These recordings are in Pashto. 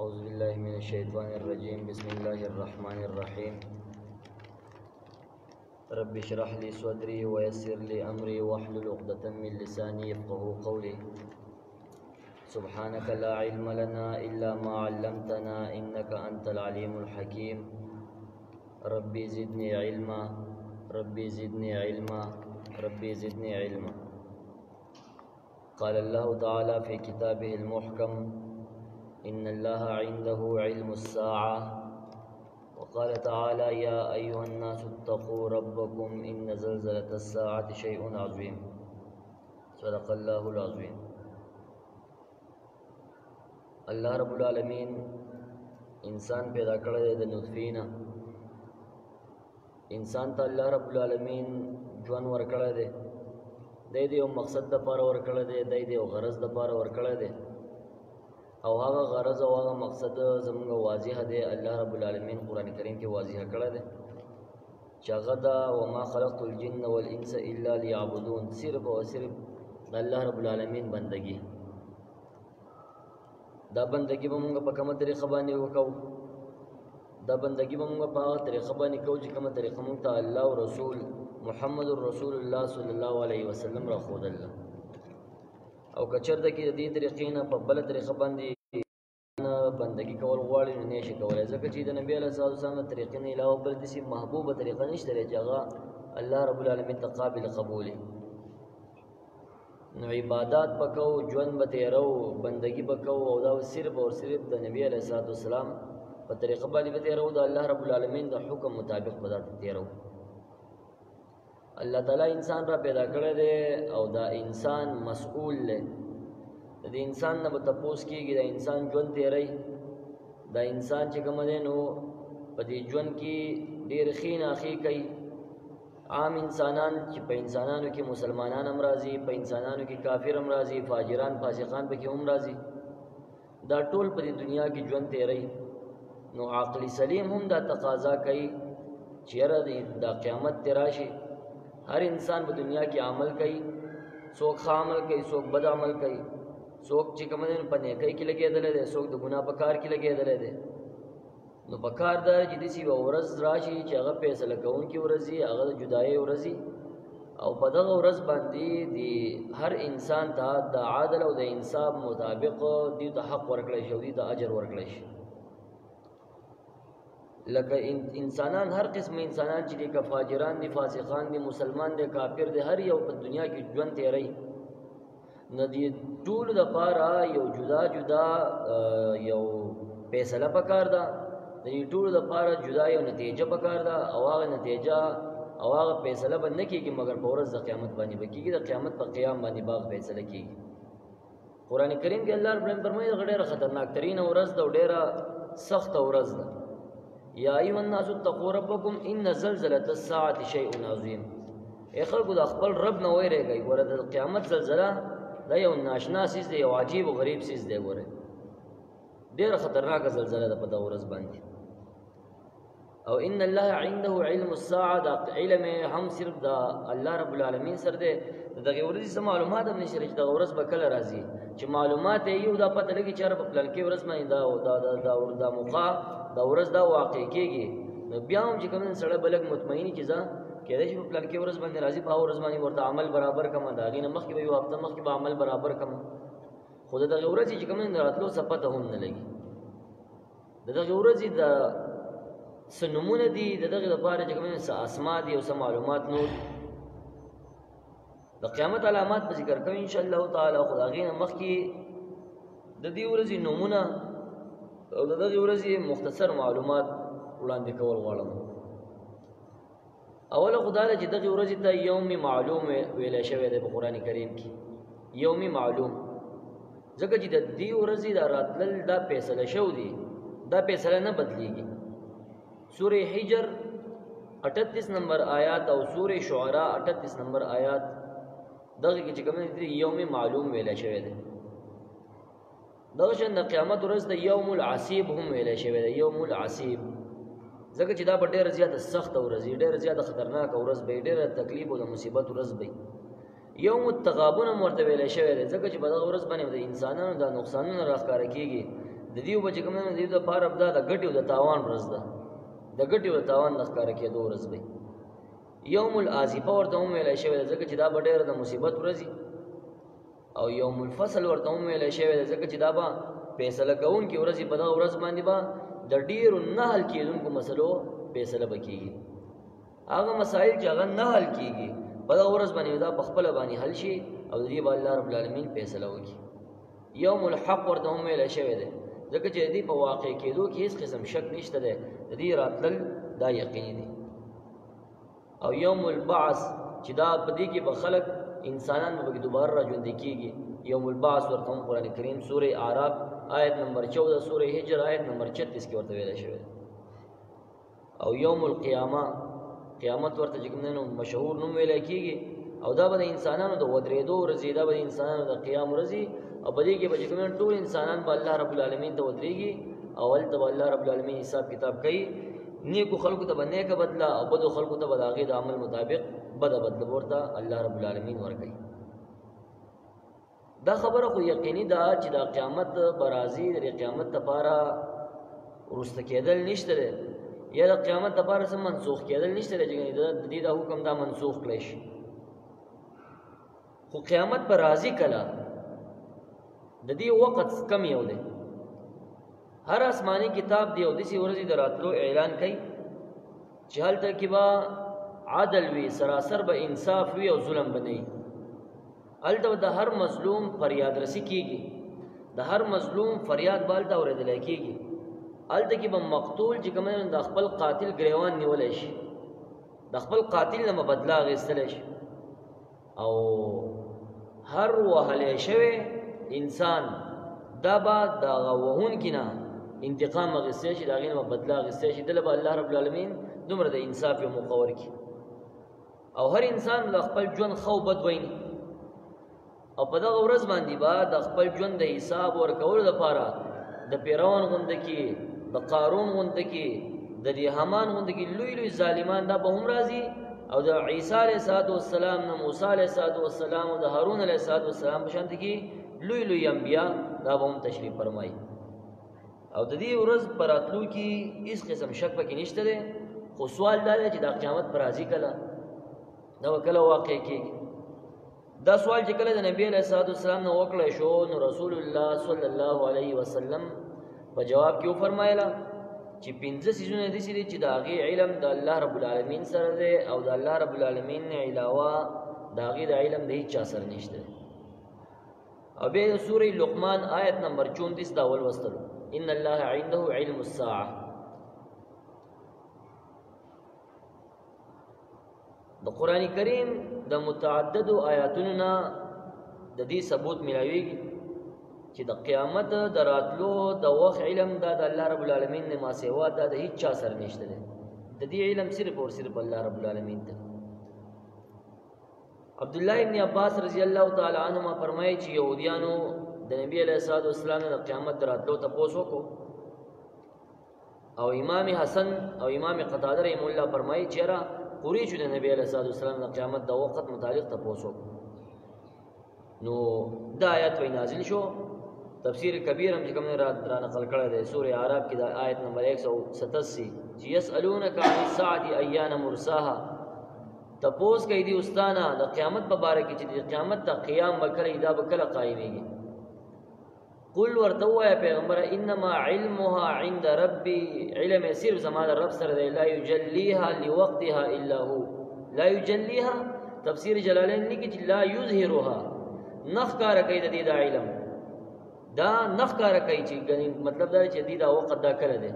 औज़ुबिल्लाहि मिनश्शैतानिर्रजीम बिस्मिल्लाहिर्रहमानिर्रहीम रब्बि इश्रह ली सदरी व यस्सिर ली अमरी वहलुल उक़दतम मिन लिसानी यफ़क़हू क़ौली सुब्हानक ला इल्म लना इल्ला मा अल्लमतना इन्नका अंतल अलीमुल हकीम रब्बि ज़िदनी इल्मा रब्बि ज़िदनी इल्मा रब्बि ज़िदनी इल्मा। क़ाल अल्लाहु तआला फ़ी किताबिहिल मुहकम इन्नल्लाहा इंदहु इल्मुस्साअ व क़ाल तआला या अय्युहन्नासुत्तक़ू रब्बकुम इन्न ज़ल्ज़लतस्साअति शैउन अज़ीम। सदक़ल्लाहुल अज़ीम। अल्लाह रब्बुल आलमीन इंसान पैदा कड़े द नुतफ़ीना। इंसान ता अल्लाह रब्बुल आलमीन जुआन वर्कड़े दे दे दे मकसद द पार वर्कड़े दे दे दे गरज द पार वर्कड़े दे او هغه غرض او هغه مقصد زموږ واضح دی। الله رب العالمین قران کریم کې واضح کړی دی چې هغه دا وما خلقت الجن والانس الا ليعبدون، صرف او صرف الله رب العالمین بندگی. دا بندگی به موږ په کومه طریقه باندې وکړو؟ دا بندگی به موږ په هغه طریقه باندې کوو چې کومه طریقه موږ ته الله او رسول محمد رسول الله صلی الله علیه وسلم را ښودل. او کچرته کې د دې طریقې نه په بل طریقه باندې بندگی کول غواړي نو نشي کولای، ځکه چې د نبی علیه الصلاه والسلام طریقې نه علاوه بل داسې محبوبه طریقه نشته چې هغه الله رب العالمین ته قابل قبول. نو عبادت وکاو، ژوند به تیرو، بندگی وکاو او دا صرف او صرف د نبی علیه الصلاه والسلام په طریقه باندې به تیرو، د الله رب العالمین د حکم مطابق به تیرو. الله تعالی انسان را پیدا کړی دی او دا انسان مسئول دی. د انسان نه به تپوس کېږي د انسان ژوند تیری. دا انسان چې کوم دی نو په دې ژوند کې ډېر ښې ناښې کوي. عام انسانان چې په انسانانو کې مسلمانان هم راځي، په انسانانو کې کافر هم راځي، فاجران فاسقان پکې هم راځي. دا ټول په دې دنیا کې ژوند تیری. نو عقل سلیم هم دا تقاضا کوي چې یاره دا قیامت ته راشي، هر انسان په دنیا کې عمل کوي، څوک ښه عمل کوي، څوک بد عمل کوي، څوک چې کوم دی په نیکۍ کې لګېدلی دی، څوک د ګناه په کار کې لګېدلی دی. نو په کار دا چې داسې یوه ورځ راشي چې هغه فیصله کوونکې ورځ وي، هغه د جدایۍ ورځ وي، او په دغه ورځ باندې د هر انسان ته د عدل او د انصاف مطابق دوی ته حق ورکړی شي او دوی ته اجر ورکړی شي. لکه انسانان هر قسم انسانان چې دي، که فاجران دي، فاسقان دي، مسلمان دي، کافر دي، هر یو په دنیا کې ژوند تیری. نو دې ټولو دپاره یو جدا جدا یو فیصله پکار ده، د دې ټولو دپاره جدا یو نتیجه پکار ده، او هغه نتیجه او هغه فیصله به نه کېږي مګر په ورځ د قیامت باندې به کېږي. د قیامت په قیام باندې به فیصله کېږي. قرآن کریم کې الله رب العالمین فرمایي دغه ډېره خطرناک ترینه ورځ ده او ډېره سخته ورځ ده. یا ایها الناس اتقوا ربکم ان زلزلة الساعة شیء عظیم. ای خلکو د خپل رب نه ویریږئ. ګوره د قیامت زلزله دا یو ناشنا سیز دی، یو عجیب و غریب سیز دی. ګوره ډېره خطرناکه زلزله ده په دغه ورځ باندې. او ان الله عنده علم الساعه، دا علم هم صرف د الله رب العالمین سره دی. دغه ورځې څه معلومات هم نشته چې دغه ورځ به کله راځي، چې معلومات یې یو دا پته لګي چې په پلانکې ورځ باندې دا موقع دا ورځ دا واقع کېږي. نو بیا هم چې کوم سړی بلک مطمئني چې زه کېدای شي په پلانکې ورځ باندې راځي، په هغه ورځ باندې ورته عمل برابر کړم، د هغې نه مخکې به یو هفته مخکې به عمل برابر کړم. خو د دغې ورځې چې کوم راتلو څه پته هم نه لګي. د دغې ورځې د څه نومونه دي، د دغې دپاره چې کوم څه اسما دي او څه معلومات نور. د قیامت علامات به ذکر کوي انشاءالله تعالی، خو د هغې نه مخکې د دې ورځې نومونه او د دغې ورځې مختصر معلومات وړاندې کول غواړم. اوله خو دا ده چې دغې ورځې ته یوم معلوم ویلی شوی دی په قرآن کریم کې. یوم معلوم ځکه چې د دې ورځې دا راتلل دا فیصله شوی دی، دا فیصله نه بدلیږي. سورې حجر 38 نمبر آیات او سورې شعراء 38 نمبر آیات دغه کې چې کوم دی یوم معلوم ویلی شوی دی. دغه شان د قیامت ورځ د یوم العصیب هم ویلی شوی دی. یوم العصیب ځکه چې دا به ډېره زیاته سخته ورځ وي، ډېره زیاته خطرناکه ورځ به وي، ډېره تکلیف او د مصیبت ورځ به وي. یوم التغابن هم ورته ویلی شوی دی ځکه چې په دغه ورځ باندې د انسانانو دا نقصانونه راښکاره کېږي، د دې وبچ کوم نه دې د پاره ابدا د ګټي او د تاوان ورځ ده د ګټي او تاوان نخکاره کېدو ورځ وي یوم العازفه ورته ویل شوی ځکه چې دا ډېر د مصیبت ورځي او یوم الفصل ورته ویل شوی ځکه چې دا به فیصله کوون کې ورځي په دا ورځ باندې با د ډېر نه حل کېدونکو مسلو فیصله وکړي هغه مسائل چې هغه نه حل کیږي په دا ورځ باندې دا په خپل باندې حل شي او دې به الله رب العالمین فیصله وکړي یوم الحق ورته ویل شوی دی ځکه چې دې په واقع کېدو کې هیڅ قسم شک نشته دی د دې راتلل دا یقیني دی او یوم البعث چې دا په دې کې به خلق انسانان به دوباره راژوندي کیږي یوم البعث ورته قرآن کریم سوره اعراف آیت نمبر 14 سوره هجر آیت نمبر 36 کې ورته ویل شوی او یوم القیامه قیامت ورته جګننو مشهور نوم ویل کیږي او دا به انسانانو د ودریدو ورځي دا به انسانانو د قیام ورځي او په دې کې به جګنن ټول انسانان به الله رب العالمین ته ودرېږي او ولته الله رب العالمین حساب کتاب کوي نیکو خلقو ته نیک بدلا او بدو خلقو ته بداغه د عمل مطابق بد بدل ورته الله رب العالمین ورکړي دا خبره خو یقیني ده چې دا قیامت برازي د قیامت لپاره ورسته کېدل نشته ده یا د قیامت لپاره سم منسوخ کېدل نشته ده چې د دې د حکم دا منسوخ کړي شي خو قیامت برازي کله د دې وخت کم یو ده هر آسمانی کتاب دی او دسی ورځي دراتلو اعلان کوي چې هلته کې با عدل وی سراسر به انصاف وی او ظلم بنئ هلته د هر مظلوم فریاد رسی کیږي د هر مظلوم فریاد بالته اوریدل کیږي هلته کې به مقتول چې کوم د خپل قاتل گریوان نیول شي د خپل قاتل نه بدلا غوښتل شي او هر وهله شوی انسان دا با دا غوهون کینا انتقام غسه شي داغه نه بدلا غسه شي دله به الله رب العالمین دومره د انصاف یو مقور کی او هر انسان د خپل ژوند خو بد ویني او په دغه ورځ باندې با د خپل ژوند د حساب ورکول لپاره د پیران غوند کی د قارون غوند کی د ریحمان غوند کی لوی لوی ظالمان دا به هم راځي او د عیسی علیه السلام نو موسی علیه السلام او د هارون علیه السلام په شان دي لوی لوی انبیا دا به هم تشریف فرمایي او د دې ورځ پراتلو کې هیڅ قسم شک پکې نشته ده خو سوال دا دی چې د قیامت پر راځي کله دا کله واقع کېږي دا سوال چې کله د نبی علیه السلام نو وکړی شو نو رسول الله صلی الله علیه وسلم په جواب کې فرمایله چې 15 سيزونه دي چې د هغه علم د الله رب العالمین سره دی او د الله رب العالمین نه علاوه د هغه د علم د هیڅ چا سره نشته او به سوره لقمان آیت نمبر 34 دا ول وستلو ان الله عنده علم الساعه د قران کریم د متعدد آیاتونو نه د دې ثبوت ملایوي چې د قیامت دراتلو د وخت علم د الله رب العالمین نه ما سیوا د هیڅ چا سره نشته د دې علم صرف او صرف الله رب العالمین ته عبد الله ابن عباس رضی الله تعالی عنهما فرمایي چې يهوديانو د نبی علیہ السلام د قیامت دراتلو تاسو کو او امام حسن او امام قتاده رحم الله فرمایي چې را پوری چې د نبی علیہ السلام د قیامت د وخت متعلق تاسو نو دا آیت وی نازل شو تفسیر کبیر هم کوم را نقل کړی دی سوره اعراف کې د آیت نمبر 187 چې يسالونک عن الساعه ايان مرساها تپوس کوي دی استانا د قیامت په باره کې چې د قیامت د قیام وکړي دا به کله قائميږي قل ورتوا پیغمبر انما علمها عند ربي علم سر زمان رب سره لا يجليها لوقتها الا هو لا يجليها تفسیر جلالین لیکي چې لا يظهرها نخکار کوي د دې د علم دا نخکار کوي چې مطلب دا چې دې دا وخت دا کړی دی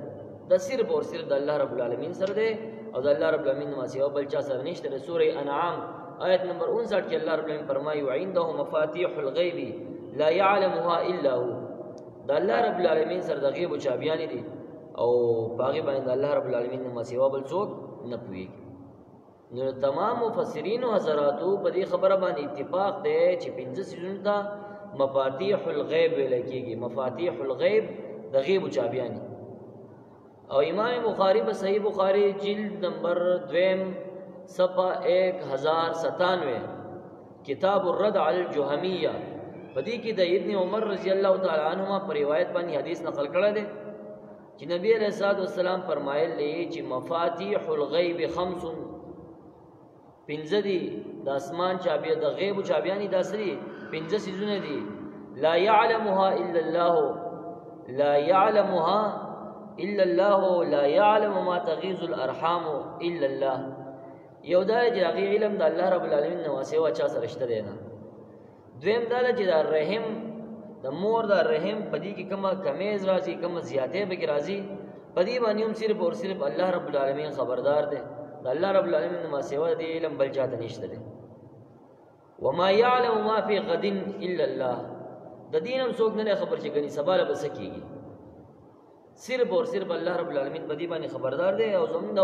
دا صرف او صرف د الله رب العالمین سره دی او د الله رب العالمین ما سیوا بل چا سره نشته سوره انعام آیت نمبر 59 کې الله رب العالمین فرمایي وعنده مفاتيح الغيب لا يعلمها الا هو د الله رب العالمین سره د غیب او چابیان دي او باغی باندې الله رب العالمین ما سیوا بل څوک نه پوهیږي نو تمام مفسرین او حضراتو په دې خبره باندې اتفاق دی چې 15 سيزونه دا مفاتيح الغيب لکېږي مفاتيح الغيب د غیب او چابیان او امام بخاری په صحیح بخاری جلد نمبر 2 صفحه 1097 کتاب الرد علی الجهمیہ پدې کې د ابن عمر رضی الله تعالی عنهما پر روایت باندې حدیث نقل کړی دی چې نبی علیہ الصلوۃ والسلام فرمایلی چې مفاتيح الغیب خمس، پنځه دي د اسمان چابي د غیب چابيانی داسري پنځه سيزونه دي، لا يعلمها الا الله، لا يعلمها الا الله، لا يعلم ما تغيظ الارحام الا الله. یو دا چې علم د الله رب العالمین نو سیوا چا سره شته دی نه. دویم دا چې د رحم د مور د رحم پدې کې کومه کمیز راځي کومه زیاتې به کې راځي پدې باندې هم صرف اور صرف الله رب العالمین خبردار دی. د الله رب العالمین نو سیوا دی علم بل چاته نشته دی. وما يعلم ما في غد الا الله، د دینم څوک نه خبر چې غني سبا له بس کیږي، صرف اور صرف الله رب العالمین پدې باندې خبردار دی. او زموږ د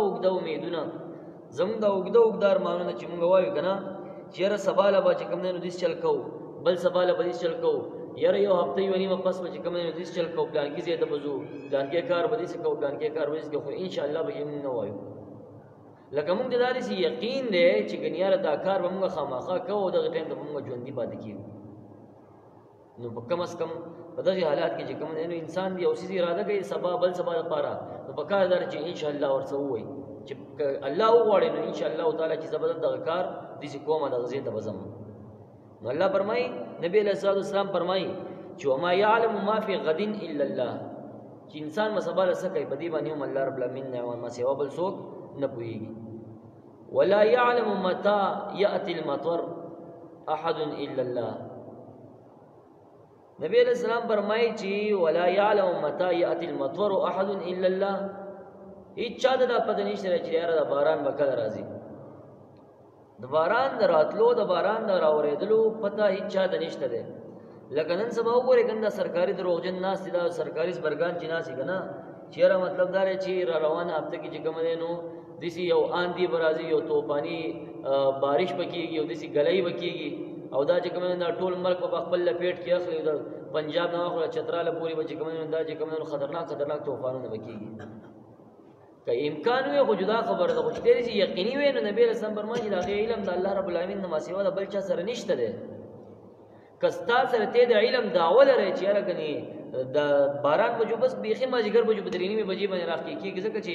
اوګدا امیدونه، زموږ د اوګدا ارمانونه چې موږ وایو کنه چیرې سبا له به کوم نه دیس چل کو، بل سبا له به دیس چل کو، یاره یو هفته یو نیمه پس به کوم نه دیس چل کو، پلان کې زیاده بزو پلان کې کار به دیس کو، پلان کې کار وځي خو ان شاء الله به یې نه وایو. لکه موږ د دې سي یقین دی چې ګنیاله دا کار به موږ خامخا کوو، دغه ټیم ته موږ ژوند دی پاتې کیږو. نو په کم از کم په دغه حالات کې چې کوم نه انسان دی او سيزي اراده کوي سبا بل سبا لپاره، نو په کار دار چې ان شاء الله ورته وایي چې الله وغواړي نو ان شاء الله تعالی چې زبردست دغه کار دې کومه د غزې ته بزم. نو الله فرمایي، نبی علیہ الصلوۃ والسلام فرمایي چې وما يعلم ما في غد الا الله، چې انسان مسبال سکه په دې باندې هم الله رب العالمین نه ما سیوا بل څوک نه پويږي. ولا يعلم متى ياتي المطر احد الا الله، نبی علیہ السلام فرمایي چې ولا يعلم متى ياتي المطر احد الا الله، هیڅ چا دا پته نشته چې یاره د باران به کله راځي، د باران د راتلو د باران د راورېدلو پته هیڅ چا د نشته ده. لکه نن سبا وګورئ کنده سرکاري دروغجن ناس دي، دا سرکاري برګان چې ناس کنه چیرې مطلب دا چې را روانه هفته کې چې کوم دینو دسی یو آندی برازي یو توپانی بارش بکیږي او دسی غلای بکیږي او دا چې کوم نه ټول ملک په خپل لپیټ کې اخلي، د پنجاب نه اخلي چتراله پوری بچ کوم نه دا چې کوم خطرناک طوفانونه بکیږي. که امکان وي خو جدا خبره ده، خو چې دې یقیني وي نو نبی رسول الله فرمایي دا علم د الله رب العالمین نه ما سیوا د بل چا سره نشته ده. کستا سره ته د علم داول لري چې راګني د باران بجو بس بيخي ماجګر بجو بدرینی می بجې باندې راخ کیږي ځکه چې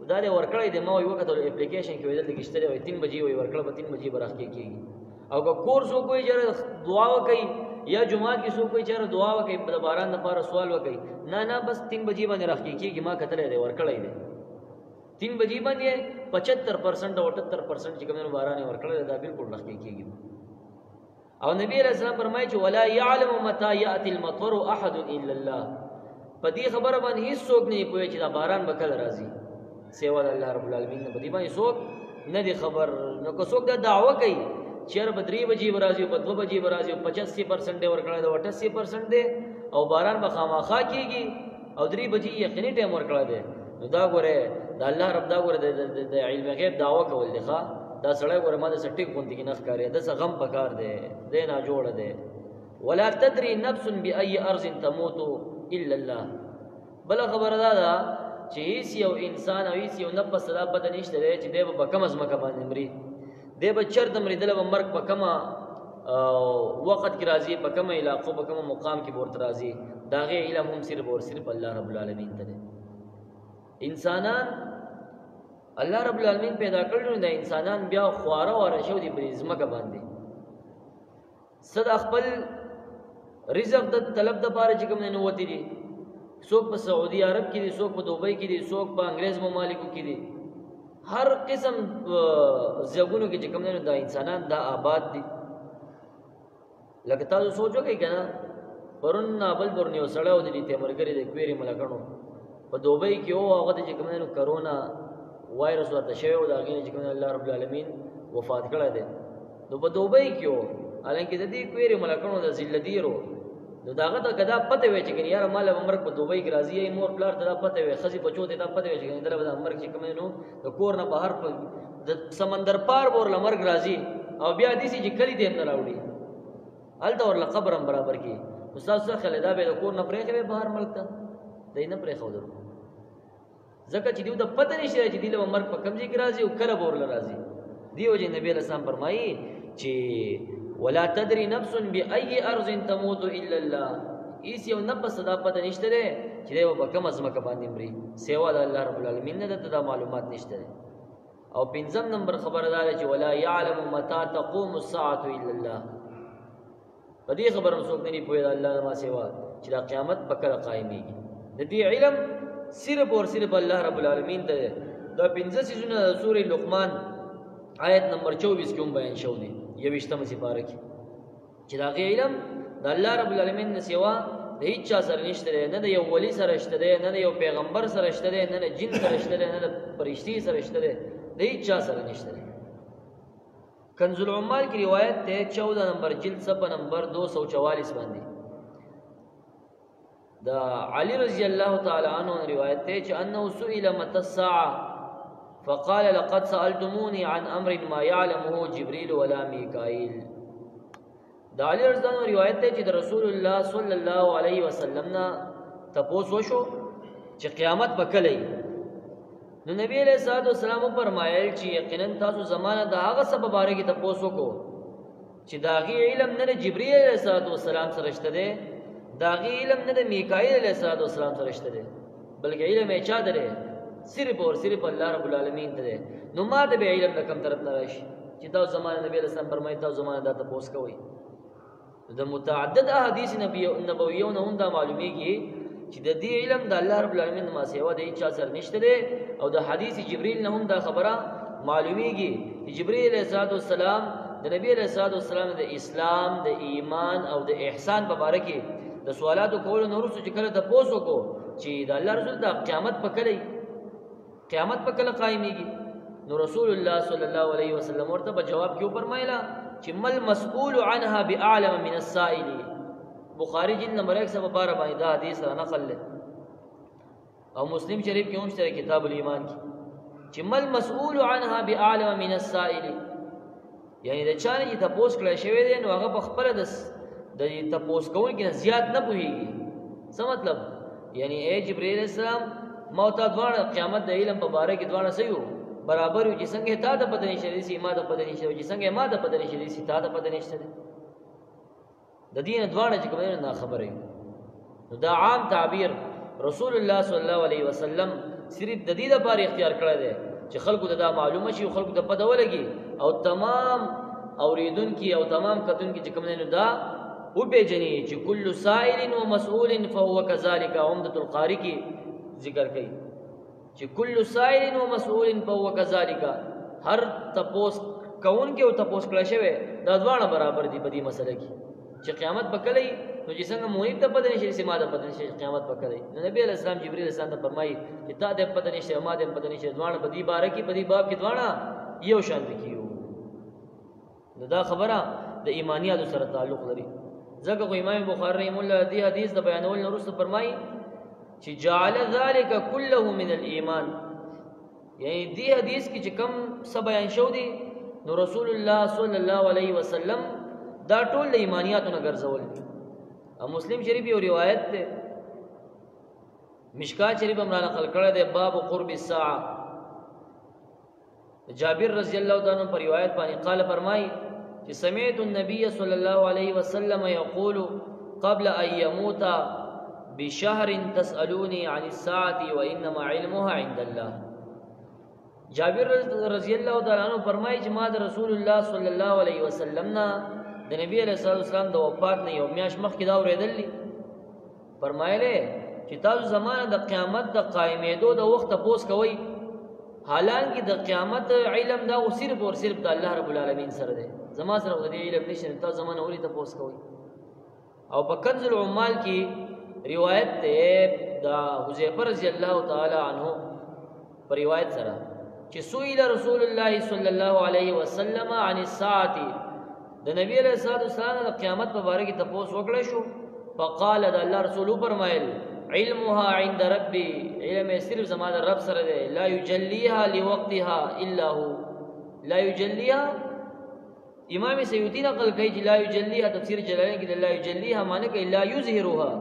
دا له ورکړې د ما یو وخت اپلیکیشن کې ویل دغشتره وي 3 بجې وي ورکړه به 3 بجې براخ کیږي. او که کورس وکوي چې دعا وکي یا جمعه کې سو کوئی چې دعا وکي د باران لپاره سوال وکي، نه بس 3 بجې باندې راخ کیږي. ما کتلې دی ورکړې دی 3 بجې باندې 75% او 78% چې کوم باران ورکړل دا بالکل راخ کیږي. او نبی رسول الله فرمایي چې ولا يعلم متى ياتي المطر احد الا الله، په دې خبره باندې هیڅ څوک نه پوهي چې دا باران به کله راځي سیوا الله رب العالمین په دې باندې څوک نه دی خبر. نو که څوک دا دعوه کوي چې رب 3 بجې ورازي په 2 بجې ورازي 85% ورکړل دا 88% دی او باران به خامخا کیږي او 3 بجې یقیني ټیم ورکړل دی، نو دا ګوره د الله رب دا ګوره د علم غیب دعوه کول دی. ښا دا سړی ګوره ما د سټیک غونډې کې نخ کاری د غم پکار دی نه جوړ دی. ولا تدري نفس باي ارض تموت الا الله، بل خبر دا چې هیڅ یو انسان او هیڅ یو نفس دا پته نشته دی چې دی به کوم ځمکه باندې مري، دی به چرته مریدل به مرګ په کومه وخت کې راځي، په کومه علاقو په کومه مقام کې ورته راځي، دا غي علم هم صرف اور صرف الله رب العالمین ته دی. انسانان الله رب العالمین پیدا کړل، نو د انسانان بیا خواره واره شو دي په ځمکه باندې صد خپل رزق د طلب د پاره چې کوم نه وتی دي، څوک په سعودي عرب کې دي، څوک په دوبۍ کې دي، څوک په انګريز ممالکو کې دي، هر قسم ځګونو کې چې کوم نه د انسانان دا آباد دي. لکه تاسو سوچو کې کنه پرون نابل برنیو سړیو د دې تمرګری د کويري ملکانو په دوبۍ کې او هغه چې کوم نه کرونا وایرس ورته شوی او دا غینې چې کوم الله رب العالمین وفات کړی دی، نو په دوبۍ کې او الانکه د دې کويري ملکانو د ذلدیرو نو داغه ته کدا پته وی چې یار مال عمر په دوبۍ کې راځي ای مور پلار ته پته وی خزي بچو ته پته وی چې دغه د عمر چې کوم نو د کور نه بهر د سمندر پار ور لمرګ راځي او بیا دې چې کلی دې نه راوړي الته ور قبرم برابر کې استاد څه خل دا به د کور نه پرېخې بهر ملک ته دې نه پرېخو درو ځکه چې دیو د پته نشي چې دې له عمر په کمزې کې راځي او کله ور راځي. دیو چې نبی له سلام فرمایي چې ولا تدري نفس بأي ارض تموت الا الله ایس یو نفس دا پته نشته ده چې دی په کوم ځمکه باندې مري سیوا د الله رب العالمین نه د معلومات نشته ده. او پنځم نمبر خبردار چې ولا يعلم متى تقوم الساعه الا الله، په دې خبره څوک نه پوهی د الله ما سیوا چې دا قیامت په کله قائمېږي. د دې علم صرف اور صرف الله رب العالمین ته. دا پنځه سيزونه سورې لقمان آیت نمبر 24 کې هم بیان شو دي 28 سپاره کې چې دا علم د الله رب العالمین نه سیوا د هیڅ چا سره نشته دی، نه د یو ولی سره شته دی، نه د یو پیغمبر سره شته دی، نه د جن سره شته دی، نه د فرشتي سره شته دی، د هیڅ چا سره نشته دی. کنز العمال کی روایت ته 14 نمبر جلد صفحه نمبر 244 باندې دا علی رضی الله تعالی عنہ روایت ته چې انه سئل متى الساعه فقال لقد سألتموني عن امر ما يعلمه جبريل ولا ميكائيل. دا علی رضی الله روایت ته چې د رسول الله صلی الله علیه وسلم نا تاسو شو چې قیامت وکړي. نو نبی علیہ الصلوۃ والسلام فرمایل چې یقینا تاسو زمانہ د هغه سبب باره کې تاسو کو چې داغي علم نه جبرئیل علیہ الصلوۃ والسلام سره شته دی، داغي علم نه میکائیل علیہ الصلوۃ والسلام سره شته دی، بلکې علم یې چا دی صرف اور صرف الله رب العالمین ته دی. نو ما د علم د کم طرف نه راشي چې تاسو زمانہ نبی علیہ السلام فرمایي تاسو زمانہ دا تاسو کوي. د متعدد احادیث نبویونه هم دا معلومیږي چې د دې علم د الله رب العالمین ما سیوا د هیڅ سره نشته دی. او د حدیث جبرئیل نه هم دا خبره معلومیږي چې جبرئیل علیہ السلام د نبی علیہ السلام د اسلام د ایمان او د احسان په اړه کې د سوالاتو کولو نور څه کله د پوسو کو چې د الله رسول د قیامت په کله قائميږي. نو رسول الله صلی الله علیه وسلم ورته په جواب کې فرمایلا چې مل مسئول عنها باعلم من السائل. بخاری جلد نمبر 112 باندې دا حدیث را نقل له او مسلم شریف کې هم شته کتاب الایمان کې چې مل مسئول عنها باعلم من السائل، یعنی د چا نه تاسو کړی شوی دی نو هغه په خپل د تاسو کوونکی زیات نه پوهیږي. څه مطلب؟ یعنی اے جبرئیل السلام موت دوانه قیامت د علم په باره کې دوانه صحیح برابر یو چې څنګه تا د پدې نشي سي ما د پدې نشي چې څنګه ما د پدې نشي سي تا د پدې نشي د دین دوانه چې کومه نه خبره. نو دا عام تعبیر رسول الله صلی الله علیه وسلم صرف د دې لپاره اختیار کړی دی چې خلکو ته دا معلومه شي او خلکو ته پته ولګي او تمام اوریدونکو او تمام کتونکو چې کوم نه دا او پیجنې چې کل سائل و مسئول فهو كذلك. عمدۃ القاری کی ذکر کړي چې کل سائل و مسئول فهو كذلك، هر تپوس کون کې او تپوس کړه شوی دا ځوانه برابر دي په دې مسله کې چې قیامت پکړی. نو چې څنګه مونږ ته پته نشي سما ته پته نشي قیامت پکړی. نو نبی علیہ السلام جبرئیل السلام ته فرمایي چې تا ته پته نشي ما ته پته نشي ځوانه په دې باره کې په دې باب کې ځوانه یو شان کیو. نو دا خبره د ایمانیات سره تعلق لري. ځکه خو امام بخاری رحمه الله دې حدیث د بیانول نه وروسته فرمایي چې جعل ذلك كله من الايمان، یعنی دې حدیث کې چې کوم څه بیان شو دي نو رسول الله صلی الله علیه وسلم دا ټول د ایمانیاتو نه ګرځول. او مسلم شریف یو روایت ده مشکات شریف امران نقل کړه ده باب قرب الساعه. جابر رضی الله تعالی عنہ پر روایت باندې قال فرمای چې سمعت النبي صلی الله علیه وسلم یقول قبل ان يموت بشهر تسالوني عن الساعه وانما علمها عند الله. جابر رضی الله تعالی عنہ فرمای چې ما د رسول الله صلی الله علیه وسلم نه د نبی علیہ السلام د وفات نه یو میاش مخکې دا اوریدلی. فرمایله چې تاسو زمانه د قیامت د قائمېدو د وخت تاسو کوي، حالانکه د قیامت علم دا صرف او صرف د الله رب العالمین سره دی. زما سره د علم نشته، تاسو زمانه اوري تاسو کوي. او په کنز العمال کې روایت ده دا حذیفه رضی الله تعالی عنہ پر روایت سره چې سئل رسول الله صلی الله علیه وسلم عن الساعه، د نبی علیہ السلام د قیامت په باره کې تاسو وکړی شو. فقال د الله رسول فرمایل علمها عند ربي، علم صرف زما د رب سره دی، لا یجلیها لوقتها الا هو. لا یجلیها امام سیوطی نقل کوي چې لا یجلیها تفسیر جلالین کې لا یجلیها معنی کوي لا یظهرها،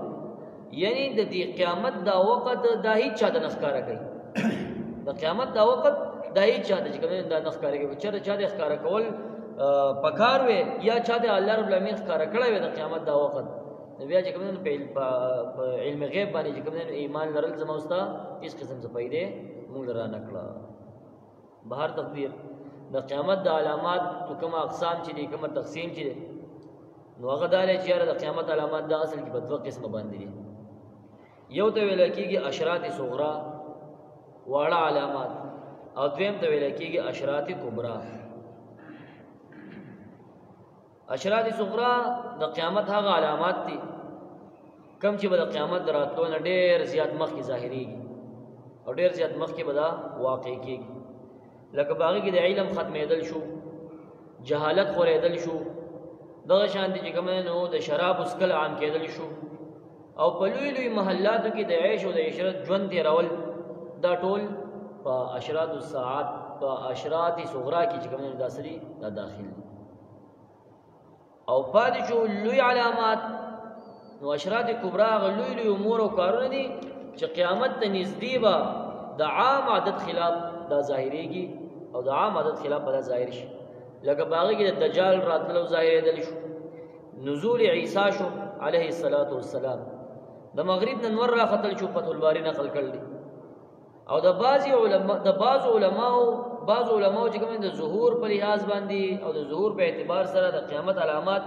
یعنی د دې قیامت دا وخت د هیڅ چا د نخکاره کوي. د قیامت دا وخت د هیڅ چا د چې کوم د نخکاره کوي چې چا د ښکارا کول پکار وي یا چاته الله رب العالمین ښکارا کړی وي د قیامت دا وخت بیا چې کوم په علم غیب باندې چې کوم ایمان لرل زما وستا هیڅ قسم څه پیدا مونږ را نکړه. بهر تقدیر د قیامت د علامات کوم اقسام چې دي کوم تقسیم چې دي نو هغه دار چې د قیامت علامات د اصل کې په دوه قسمه باندې دي. یو ته ویل کېږي اشراط صغرا واړه علامات او دویم ته ویل کېږي اشراط کبرا. اشراط صغرا د قیامت هغه علامات دي کم چې د قیامت دراتلو نه ډېر زیات مخکې ظاهريږي او ډېر زیات مخکې به دا واقع کېږي. لکه باغی کې د علم ختمېدل شو، جهالت خورېدل شو، دغه شان دي چې کوم نو د شراب اسکل عام کېدل شو او په لوی لوی محلاتو کې د عيش او د عشرت ژوند تیرول دا ټول په اشراط الساعات په اشراط صغرا کې چې کوم داسري دا داخل او پاتې شو لوی علامات. نو اشراط کبرا غلوی لوی امور او کارونه دي چې قیامت ته نږدې به د عام عادت خلاف دا ظاهريږي او د عام عادت خلاف به ظاهر شي. لکه باغی کې د دجال راتلو ظاهرېدل شو، نزول عیسی شو علیه السلام، د مغرب نور را خطل شو فتح الباری نقل کړل او د بعض علماء چې کوم د ظهور په لحاظ باندې او د ظهور په اعتبار سره د قیامت علامات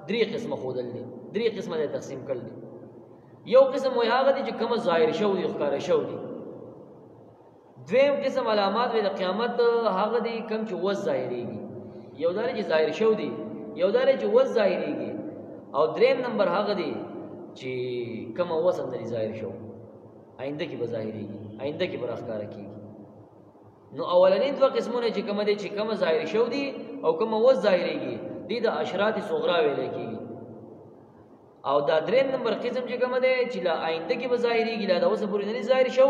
درې قسمه خودل دي، درې قسمه تقسیم کړل دي. یو قسم وای هغه دي چې کوم ظاهر شو دي ښکار شو دي. دویم قسم علامات د قیامت هغه دي کوم چې وځ ظاهريږي، یو دار چې ظاهر شو دي، یو دار چې وځ ظاهريږي او دریم نمبر هغه دي چې کوم وسم د ظاهر شو آینده کې به ظاهريږي، آینده کې به راښکار کیږي. نو اولنین دوه قسمونه چې کوم دي چې کوم ظاهر شو دي او کوم وځ ظاهريږي دي د اشراط صغرا ویل کیږي. او دا دریم نمبر قسم چې کوم دی چې لا آینده کې به ظاهريږي لا د اوسه پورې نه ظاهر شو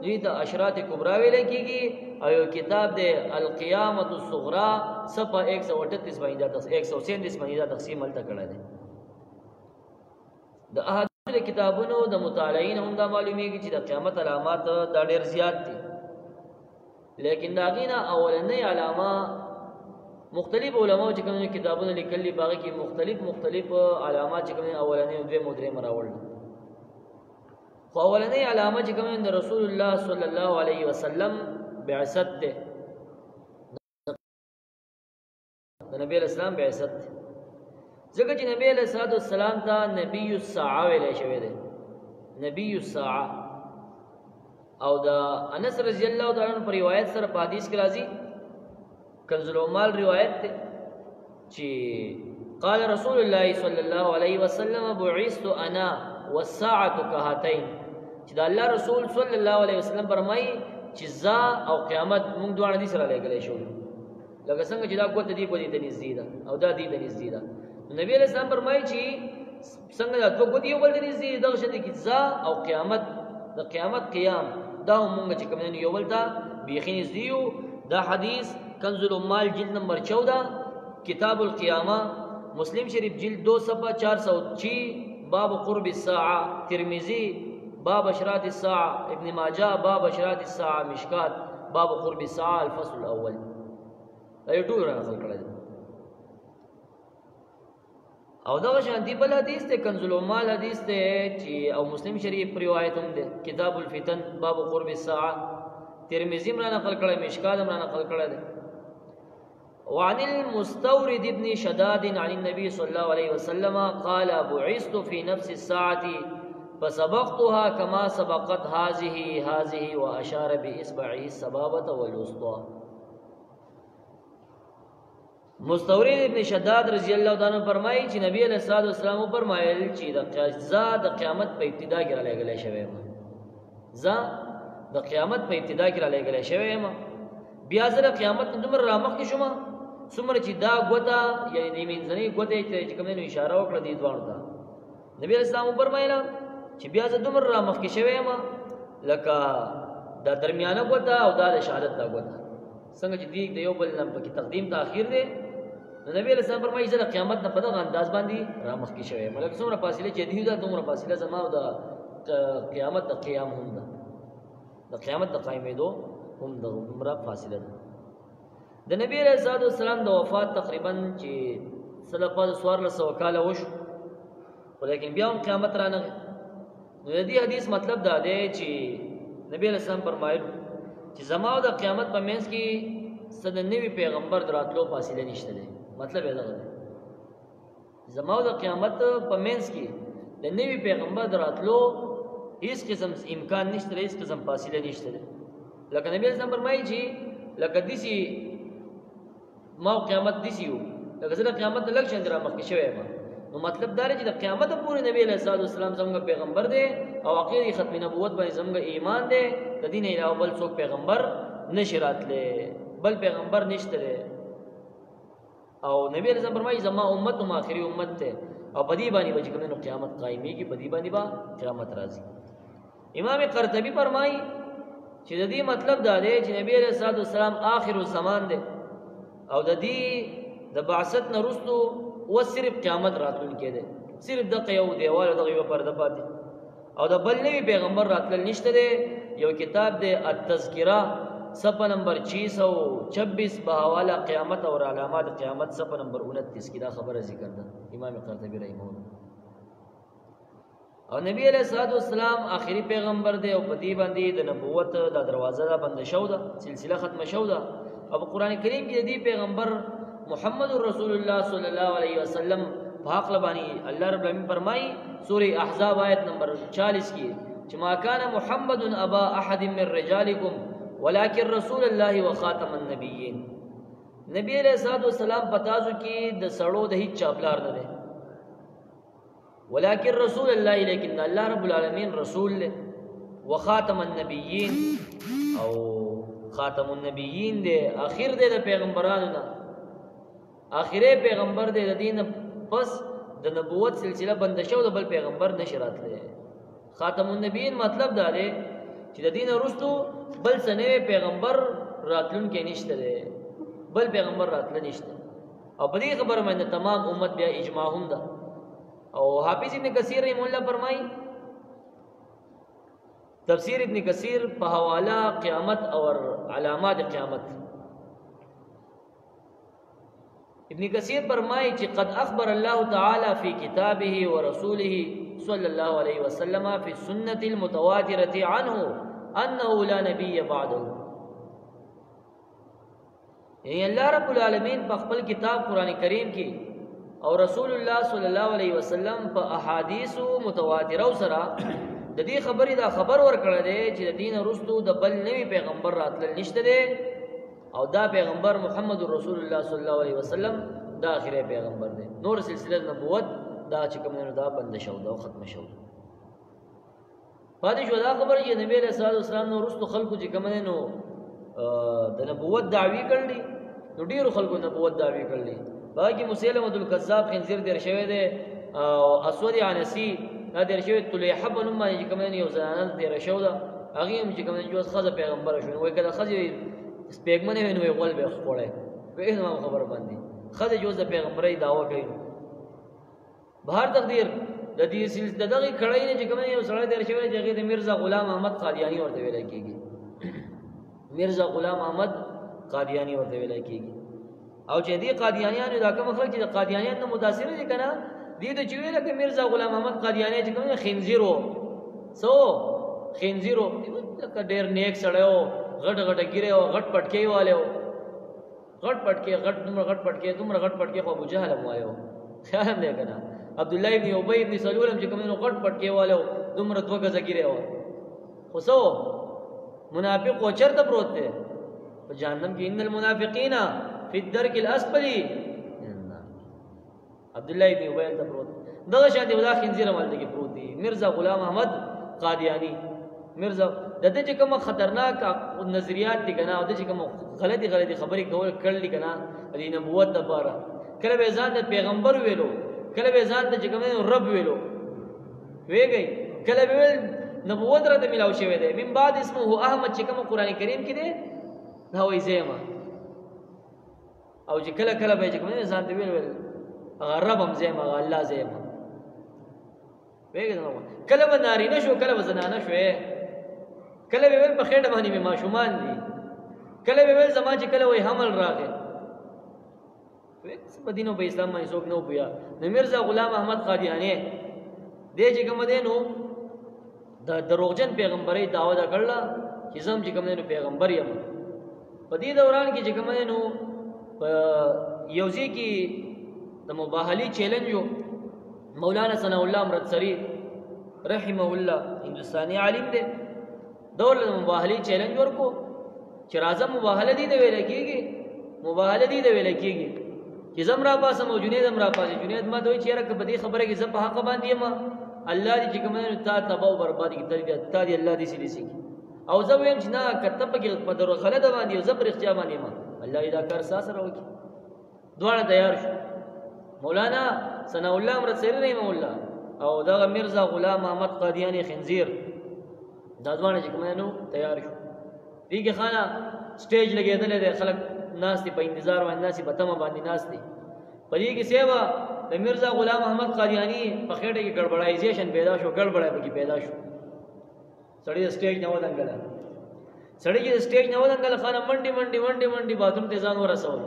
دوی د اشراط کبرا ویل کیږي. او یو کتاب دی القیامت الصغرا صفحه 138 باندې 137 باندې تقسیم ملته کړه دی. د احادیث کتابونو د مطالعین هم دا معلومیږي چې د قیامت علامات دا ډېر زیات دي، لیکن دا غینا اولنې علامه مختلف علماء چې کوم کتابونه لیکلي باغی کې مختلف علامات چې کوم اولنې او دوی مدرې مراول. خو اولنې علامه چې کوم د رسول الله صلی الله علیه وسلم بعثت ده، د نبی اسلام بعثت ده، ځکه چې نبی علیہ السلام ته نبی الساعه ویل شوی دی، نبی الساعه. او دا انس رضی الله تعالی عنہ پر روایت سره په حدیث کې راځي کنز العمال روایت ته چې قال رسول الله صلی الله علیه وسلم بعثت انا والساعه كهاتين، چې دا الله رسول صلی الله علیه وسلم فرمایي چې ذا او قیامت موږ دواړه دي سره لګلې شو، لکه څنګه چې دا قوت دی په دې ته نږدې ده او دا دې ته نږدې ده. نبی علیہ السلام فرمایي چې څنګه دا دوه قوت یو بل دې نږدې دغه شته کې ذا او قیامت، د قیامت قیام دا موږ چې کوم یو بل ته بیخي نږدې یو. دا حدیث کنز العمال جلد نمبر 14 کتاب القیامه، مسلم شریف جلد 2 صفحہ 406 باب قرب الساعه، ترمذی باب اشراط الساعه، ابن ماجه باب اشراط الساعه، مشکات باب قرب الساعه الفصل الاول. دا یو ټول راغل کړل. او دا شانتی بل حدیث ته کنز العمال حدیث ته چې او مسلم شریف روایت هم ده کتاب الفتن باب قرب الساعه، ترمذی مرا نقل کړه، مشکات مرا نقل کړه ده. وعن المستورد ابن شداد عن النبي صلى الله عليه وسلم قال بعثت في نفس الساعه فسبقتها كما سبقت هذه واشار باصبعه السبابه والوسطى. مستورد ابن شداد رضی الله تعالی عنہ فرمایي چې نبی علیہ الصلوۃ والسلام فرمایل چې د قیامت په ابتدا کې را لګلې شوی ما، د قیامت په ابتدا کې را لګلې شوی ما، بیا زره قیامت دومره رامخ کې شوم څومره چې دا غوته یعنی د منځنۍ غوته چې کوم نه اشاره وکړه دې دوه ته نبی علیہ السلام فرمایله چې بیا زه دومره رامخ کې شوی ما لکه دا درمیانه غوته او دا شهادت دا غوته څنګه چې دې د یو بل نه په تقدیم تاخير دی. نبی علیہ السلام فرمایي چې قیامت نه په دغه انداز باندې رامخ کې شوی ملک څومره فاصله چې دی دا دومره فاصله زما او د قیامت د قیام هم ده، د قیامت د قائمېدو هم د عمره فاصله ده. د نبی علیہ الصلوۃ والسلام د وفات تقریبا چې صدقه سوار له 100 کال وشو، ولیکن بیا هم قیامت را نه. نو د دې حدیث مطلب دا دی چې نبی علیہ السلام فرمایلو چې زما او د قیامت په منځ کې سد نوی پیغمبر دراتلو فاصله نشته دی. مطلب یې دا دی زما او د قیامت په منځ کې د نوی پیغمبر دراتلو هیڅ قسم امکان نشته، هیڅ قسم فاصله نشته دی. لکه نبی علیہ السلام فرمایي چې لکه دسی ما قیامت دسی یو لکه زه د قیامت لږ شان را مخکې شوی ما. نو مطلب دا دی چې د قیامت پورې نبی علیہ الصلوۃ والسلام زموږ پیغمبر دی او عقیده ختم نبوت باندې زموږ ایمان دی. د دین علاوه بل څوک پیغمبر نشی راتله، بل پیغمبر نشته دی. او نبی علیہ السلام فرمایي زما امت هم اخري امت ته او بدی باندې به کوم قیامت قائميږي، بدی باندې با قیامت راځي. امام قرطبي فرمایي چې د دې مطلب دا دی چې نبی علیہ الصلوۃ والسلام آخر الزمان دی او د دې د بعثت نه وروسته و صرف قیامت راتلون کې دی، صرف دغه یو دیوال دغه یو پرده پاتې او د بل نوی پیغمبر راتل نشته دی. یو کتاب دی التذکرہ صفحہ نمبر 626 بحواله قیامت اور علامات قیامت صفحہ نمبر 29 کی دا خبره ذکر ده امام قرطبی رحمه الله. او نبی علیہ الصلوۃ والسلام آخری پیغمبر دی او په دې باندې د نبوت د دروازه دا بند شو ده، سلسله ختم شو ده. او قرآن کریم کې دی پیغمبر محمد رسول الله صلی الله علیه وسلم پاک لبانی الله رب العالمین فرمای سورہ احزاب آیت نمبر 40 کی چې ما کان محمد ابا احد من رجالکم ولکن رسول الله وخاتم النبیین. نبی علیہ الصلوۃ والسلام پتازو کې د سړو د هیڅ چاپلار نه دی، ولکن رسول الله لیکن الله رب العالمین رسول له وخاتم النبیین او خاتم النبیین دی، اخر دی د پیغمبرانو نه، اخره پیغمبر دی. د دین پس د نبوت سلسله بند شو، د بل پیغمبر نشی راتله. خاتم النبیین مطلب دا دی چې د دین وروسته بل سنوي پیغمبر راتلون کې نشته دی، بل پیغمبر راتل نشته. او په دې خبره باندې تمام امت بیا اجماع هم ده. او حافظ ابن کثیر رحمه الله فرمایي تفسیر ابن کثیر په حواله قیامت اور علامات قیامت، ابن کثیر فرمایي چې قد اخبر الله تعالی فی کتابه ورسوله صلی الله علیه وسلم فی السنة المتواترة عنه انه لا نبی بعده. یعنی الله رب العالمین په خپل کتاب قرآن کریم کې او رسول الله صلی الله علیه وسلم په احادیث متواتره سره د دې خبرې دا خبر ورکړه دی چې د دین وروسته د بل نوی پیغمبر راتل نشته دی او دا پیغمبر محمد رسول الله صلی الله علیه وسلم دا اخره پیغمبر دی. نور سلسله نبوت دا چې کوم نه دا بند شو دا ختم شو. پاتې شو دا خبر چې نبی علیہ الصلوۃ والسلام نو رسول خلکو چې کوم نو د نبوت دعوی کړلی، نو ډیرو خلکو نبوت دعوی کړلی. باقي مسیلمه الکذاب خنزیر دیر شوی دی او اسود عنسی دا دیر شوی طلیحه بنوم باندې کوم نه یو ځانان دیر شو دا هغه هم چې کوم نه جوز خزه پیغمبر شو وای کله خزه سپېګمنه ویني غول به خوړې په هیڅ خبر باندې خزه جوز د پیغمبري داوا کوي. بهر تقدیر د دې سلسله دغه کړای نه چې کوم یو سره دیر شوی چې د مرزا غلام احمد قادیانی ورته ویل کېږي، مرزا غلام احمد قادیانی ورته ویل کېږي. او چې دې قادیانیانو دا کوم خلک چې قادیانیان نه متاثر دي کنه دې د چې ویل کې مرزا غلام احمد قادیانی چې کوم خنزیرو سو خنزیرو لکه ډېر نیک سړیو غټ غټ ګیره او غټ پټکی والو غټ پټکی غټ دومره غټ پټکی خو ابو جهل موایو خیال هم دی کنه. عبد الله ابن ابي ابن سلول هم چې کوم نو غټ پټکی والو دومره دوه غزه ګیره و خو سو منافق او چرته پروت دی په جهنم کې ان المنافقین فی الدرک الاسفل. عبد الله ابن ابي ته پروت دغه شاته ودا خنزیر مال کې پروت دی. مرزا غلام احمد قادیانی مرزا د دې کوم خطرناک نظریات دي کنه او د کوم غلطي خبرې کړل کنه د نبوت لپاره کله به ځان د پیغمبر ویلو کله به ځان د کوم رب ویلو ویږي کله به نبوت راته ملاو شوی دی. من بعد اسمه احمد چې کوم قران کریم کې دی دا وایي زما او چې کله کله به کوم ځان دی ویل هغه رب هم زما الله زما ویږي کله به نارینه شو کله به زنانه شو کله به په خېټه باندې ما شومان دي کله به ویل زما چې کله وای حمل راغی مدینه په اسلام باندې څوک نه پویا نو مرزا غلام احمد قادیانی دې چې کوم دینو د دروغجن پیغمبري دعوه دا کړل چې زم چې کوم دینو پیغمبر یم په دې دوران کې چې کوم دینو یوځي کې د مباهلي چیلنج مولانا ثنا الله امرتسری رحمه الله هندستاني عالم دی دور مباهلي چیلنج ورکو چې راځم مباهله دي د ویل کېږي مباهله دي د ویل کېږي چې زم را پاسه مو جنید هم را پاسه جنید ما دوی چیرې په دې خبره کې زه په حق باندې ما الله دې چې کوم نه تا تباہ او برباد کی تربیت تا دې الله دې سړي سي او زه ویم چې نه کتب کې په درو غلطه باندې او زبر اختیار باندې ما الله دې دا کار سره وکړي دوه تیار شو مولانا ثنا الله امرتسری رحمه الله او دا مرزا غلام احمد قادیانی خنزیر دا دوه چې کوم نو تیار شو دیګه خانه سټیج لګیدل دي خلک ناس دي په انتظار باندې ناس په تمه باندې ناس دي په دې کې سیوا د مرزا غلام احمد قادیانی په خېټه کې ګډوډایزیشن پیدا شو ګډوډای پکې پیدا شو سړی سټیج نه ودانګل سړی چې سټیج نه ودانګل خانه منډي باتروم ته ځان ورسول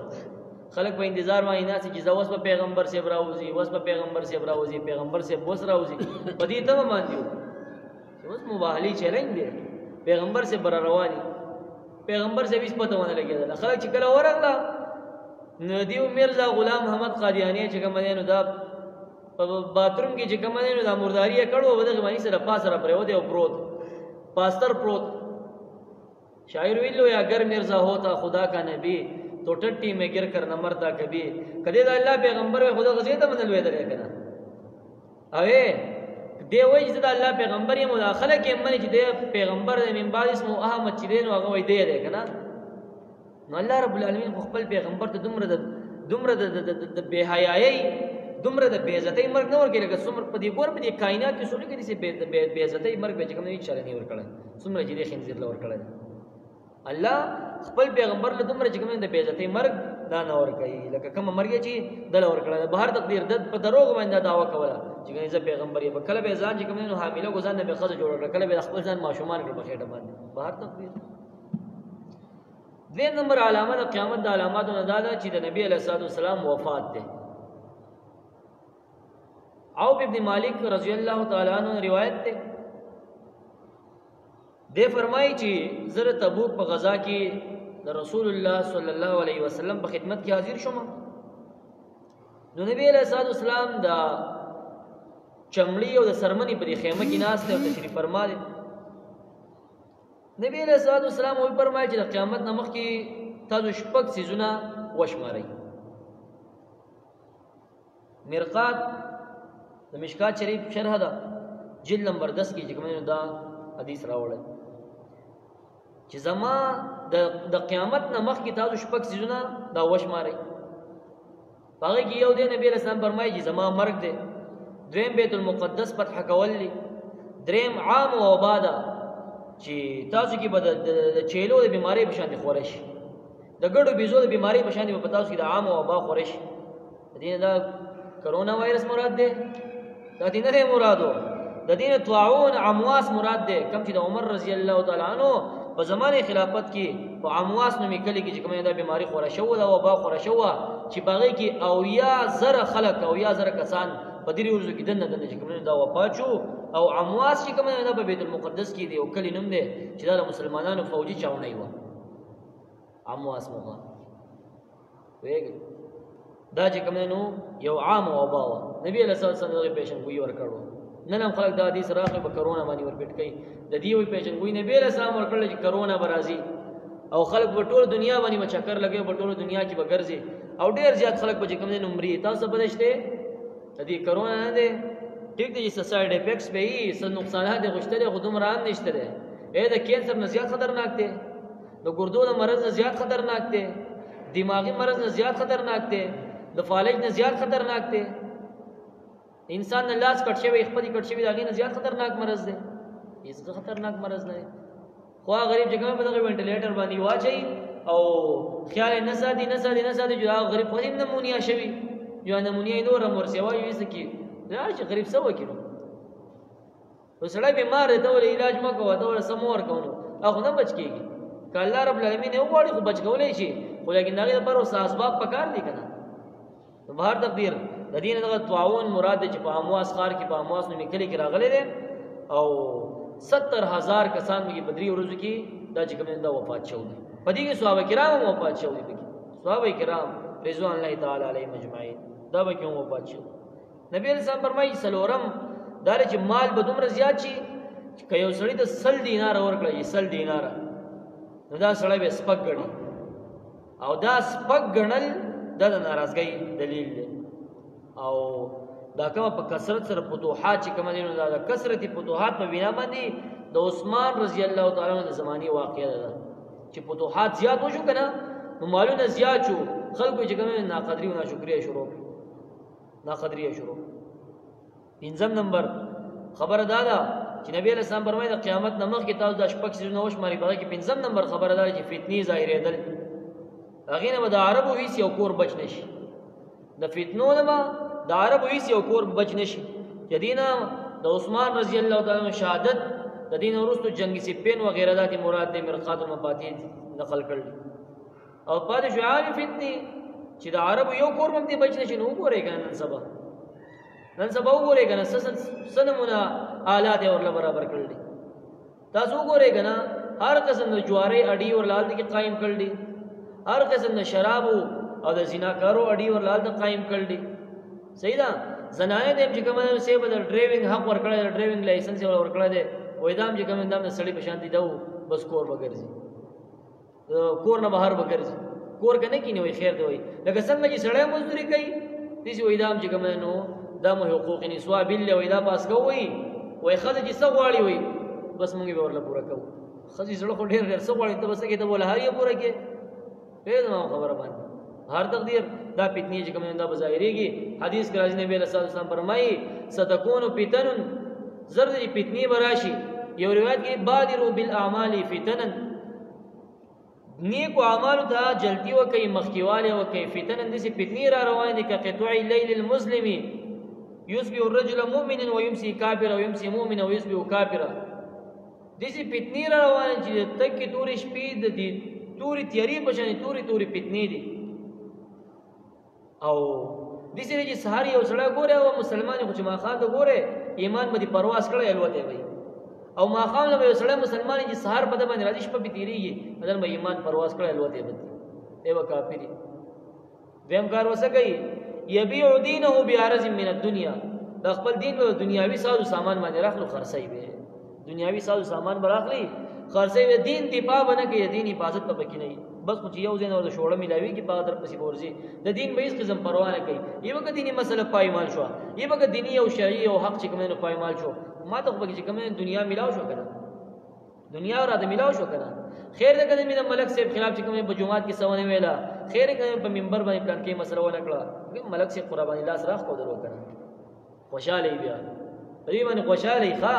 خلک په انتظار باندې ناس چې زوس په پیغمبر سے براوزي وس په پیغمبر سے براوزي پیغمبر سے بوس راوزي په دې تمه باندې اوس مباهلي چیلنج دی پیغمبر سے بر رواني پیغمبر سے بیس پته ونه لګیدل خلک چې کله ورغلا دیو مرزا غلام احمد قادیانی چې کوم دینو دا باتروم کې چې کوم دینو دا مرداری کړو ودغه باندې سره پاسره پرې ودی او پروت پاستر پروت شاعر ویلو یا اگر مرزا ہوتا خدا کا نبی تو ٹٹی میں گر کر نہ مرتا کبھی کدی دا الله پیغمبر خدا غزیته منل وې درې کنه اوه دی وای چې دا الله پیغمبر یې مداخله کې منی چې دی پیغمبر من بعد اسمه احمد چې دی نو هغه وای دی کنه نو الله رب العالمین خپل پیغمبر ته دومره د بے حیايي دومره د بے عزتۍ مرګ نه ورکړي لکه څومره په دې ګور په دې کائنات کې څومره کې دې بے عزتۍ مرګ به کوم نه چاره نه ورکړي څومره چې دې خنزیر لور کړي الله خپل پیغمبر له دومره چې کوم د بے عزتۍ مرګ دا نه ورکړي لکه کوم مرګ چې دل ورکړي بهر تقدیر د په دروغ باندې دعوا کوله چې ګنې پیغمبر یې کله به ځان چې کوم نه حامله ګزان نه به خزه جوړ کړ کله به خپل ځان ماشومان کړ په خېټه باندې بهر تقدیر دویم نمبر علامه د قیامت د علاماتو نه دا ده چې د نبی علیه الصلوۃ والسلام وفات ده عوف ابن مالک رضی الله تعالی عنہ روایت ده ده فرمایي چې زره تبوک په غزا کې د رسول الله صلی الله علیه وسلم په خدمت کې حاضر شوم نو نبی علیه الصلوۃ والسلام دا چمړی او د سرمنی په خیمه کې ناس ته تشریف فرما دي نبی علیہ الصلوۃ والسلام وی فرمایي چې د قیامت نمخ کې تاسو شپږ سيزونه وشمارئ مرقات د مشکات شریف شرح ده جلد نمبر 10 کې چې کومه دا حدیث راوړل چې زما د قیامت نمخ کې تاسو شپږ سيزونه دا وشمارئ هغه کې یو دی نبی علیہ السلام فرمایي چې زما مرګ دی دریم بیت المقدس فتح کول دي دریم عام او وباده چې تاسو کې به د چیلو د بیماری په شان دي خورش د ګډو بيزو د بیماری په شان دي په تاسو کې د عام او وبا خورش دین دا کرونا وایرس مراد ده دا دین نه مرادو د دین طاعون امواس مراد ده کم چې د عمر رضی الله تعالی عنہ په زمانه خلافت کې په امواس نومې کلی کې چې کومه دا بیماری خورش او د وبا خورش چې باغې کې او یا زره خلک او یا زره کسان په دې ورځو کې دنه چې کومه دا وفات شو او امواس چې کومه دا په بیت المقدس کې دی او کلی نوم دی چې دا مسلمانانو فوجي چاونای و امواس موږ وېګ دا چې کومه نو یو عام وبا و نبی علیہ الصلوۃ والسلام پیشن ګوي ور کړو نن هم خلک دا حدیث راغی په کرونا باندې ور پټ کړي د دې وی پیشن ګوي نبی علیہ السلام ور کړل چې کرونا برازي او خلک په ټول دنیا باندې مچکر لګي په ټول دنیا کې بغرزي او ډیر زیات خلک په کومه نمبر تاسو بدشته د دې کرونا نه دی ټیک دی چې سایډ افیکټس به یې څه نقصانات غوښتل خودم ران نشته دی د کینسر نه زیات خطرناک دی د ګردو د مرض نه زیات خطرناک دی دماغي مرض نه زیات خطرناک دی د فالج نه زیات خطرناک دی انسان نه لاس کټ شوی خپل کټ شوی داغه نه زیات خطرناک مرض دی هیڅ خطرناک مرض نه خو غریب جګه په دغه وینټیلیټر باندې واچي او خیال نه سادي جو غریب خو نمونیا شوی جو نمونیا نور مرسي وایي وسکی دا چې غریب څه وکړو وسړی بیمار دی ته علاج مکو ته سمور کوو هغه نه بچ کیږي که الله رب العالمین یو غواړي خو بچ کولای شي، خو لیکن دغه لپاره اوس اسباب پکار دي کنه. په هر تقدیر د دین دغه تعاون مراد چې په امواس خار کې په امواس نو میکلي کې راغلي دي او 70,000 کسان مې په 3 ورځو کې دا چې کوم دا وفات شو دي. په دې کې صحابه کرام وفات شو دي، صحابه کرام رضوان الله تعالی علیهم اجمعین دا به کوم وفات شو. نبی علیہ السلام فرمایي سلورم دا چې مال به دومره زیات شي چې یو سړی د 100 دینار ورکړي 100 دینار نو دا سړی به سپک ګڼي او دا سپک ګڼل دا د ناراضګۍ دلیل دی. او دا کومه په کثرت سره فتوحات چې کوم دي نو دا کثرت فتوحات په بنا باندې د عثمان رضی الله تعالی عنہ د زمانی واقعه ده چې فتوحات زیات وشو کنه نو مالونه زیات شو، خلکو چې کومه ناقدری او ناشکریه شروع ناقدریه شروع. پنځم نمبر خبر دادا چې نبی علیہ السلام فرمایي د قیامت نمخ کې تاسو د شپږ سيزونه وش مری بغه کې پنځم نمبر خبر دادا چې فتنی ظاهرېدل هغه نه د عربو هیڅ یو کور بچ نشي، د فتنو نه د عربو هیڅ یو کور بچ نشي. جدینا د عثمان رضی الله تعالی عنہ شهادت د دین ورستو جنگی سپین و غیره ذات مراد د مرقات المفاتيح نقل کړل او پاتې شو عام فتنی چې د عربو یو کور باندې بچ نشي. نو ګورې کنه نن سبا وګورئ کنه سنمونه آلات اور برابر کړل دي. تاسو وګورئ کنه هر قسم د جواری اډي اور لال دي قائم کړل دي، هر قسم د شراب او د زناکارو اډي اور لال دي قائم کړل دي. صحیح ده. زنانه دې چې کومه سه بدل ډرایوینګ حق ورکړل، ډرایوینګ لایسنس ورکړل دي، وې دام چې کومه دام د سړی په شان دي دو بس کور وګرځي، کور نه بهر وګرځي، کور کنه کینه وي خیر دی وي لکه څنګه چې سړی مزدوري کوي دې وې دام چې کومه نو دمو حقوق نسوا بالله وې دا پاس کوي وې خځه چې سغواړي وې بس مونږ به ورله پورا کوو. خځه زړه خو ډېر ډېر سغواړي ته بس کې ته بوله هر یو پورا کې په خبره باندې هر تقدیر دا فتنې چې کوم دا بظاهريږي. حدیث کې راځي نبی صلی الله علیه وسلم فرمایي ستكون فتن زرد فتنې براشي. یو روایت کې بادروا بالاعمال فتنا نیکو اعمال ته جلدی وکي مخکیواله وکي فتن اندسي فتنې را روان دي كقطع الليل المسلم يصبح الرجل مؤمنا ويمسي كافرا ويمسي مؤمنا ويصبح كافرا. دسي فتنې را روان چې تک تورې شپې د دې تورې تیاری بشنه تورې فتنې دي او دسي چې سحر یو سړی ګوره او مسلمان خو چې ما خان ته ګوره ایمان باندې پرواز کړی الوته وي او ما خان له یو سړی مسلمان چې سحر په باندې راځي شپه به تیریږي بدل به ایمان پرواز کړی الوته وي ایو کافری دیم کار وسه کوي یبيع دینه بعرض من الدنيا. د خپل دین په دنیاوي ساز او سامان باندې راخلو خرڅي به دنیاوي ساز او سامان براخلي خرڅي به دین دفاع بنه کې دین حفاظت په پکې نه بس خو یو ځین اور شوړه ملاوي کې په در پسې ورزي د دین به هیڅ قسم پروا نه کوي. یو که دینی مسله پایمال شو، یو که دینی او شرعي او حق چې کومه پایمال شو ما ته به چې کومه دنیا ملاو شو کنه دنیا را د ملاو شو کنه خیر د کده مې ملک صاحب خلاف چې کومه په جمعات کې سونه ویلا خیر کده په منبر باندې پلان کې مسله ونه کړه ملک صاحب قرباني لاس راخ کو درو کنه خوشاله بیا دې باندې خوشاله ښا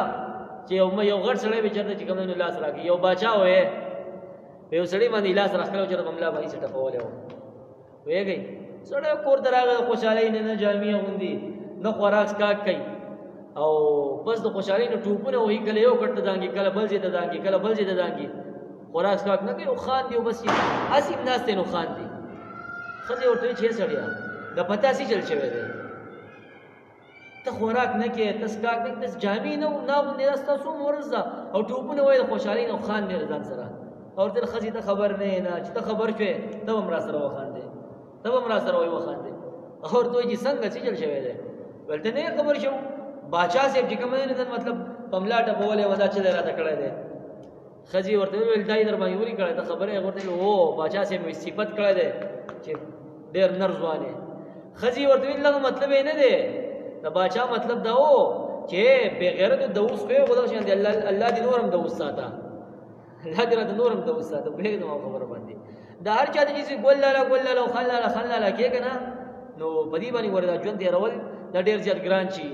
چې یو غړ سړی به چرته چې کومه لاس راکې یو باچا وې یو سړی باندې لاس راخلو چې بملا باندې سټه پولې وېږي سړی کور دراغه خوشاله نه جامع غوندي نه خوراک سکاک کوي او بس د خوشالۍ نه ټوپونه وې کله یو کټ دانګي کله بل ځای ته دانګي کله بل ځای ته دانګي خوراک سکاک نه کوي او خان دی بس اسیم ناس ته نو خان دی خځه ورته چې سړیا د پتا سي چل شوی دی ته خوراک نه کې تسکاک نه تس جامع نه غوندي تاسو مرزه او ټوپونه وې د خوشالۍ نه خان دی ځان سره اور تر خزي ته خبر نه چې ته خبر شوې ته هم را سره وخاندې ته هم را سره وای وخاندې اور ته چې څنګه چې چل شوی دی ولته نه خبر شو باچا صاحب چې کوم نه مطلب پملاټه بوله ودا چې راته کړی دی خزي ورته ویل دای در باندې وری کړی ته خبره ورته او باچا صاحب صفت کړی دی چې ډېر نرځوانه خزي ورته ویل له مطلب نه دی د باچا مطلب دا و چې بغیرت دوس په غوډه شان دی الله دې نورم دوس ساته الله دې د نورم دوس ساته به نو خبره باندې دا هر چا دې چې ګولاله خلاله کې کنه نو بدی باندې وردا ژوند دی رول دا ډېر زیات ګران شي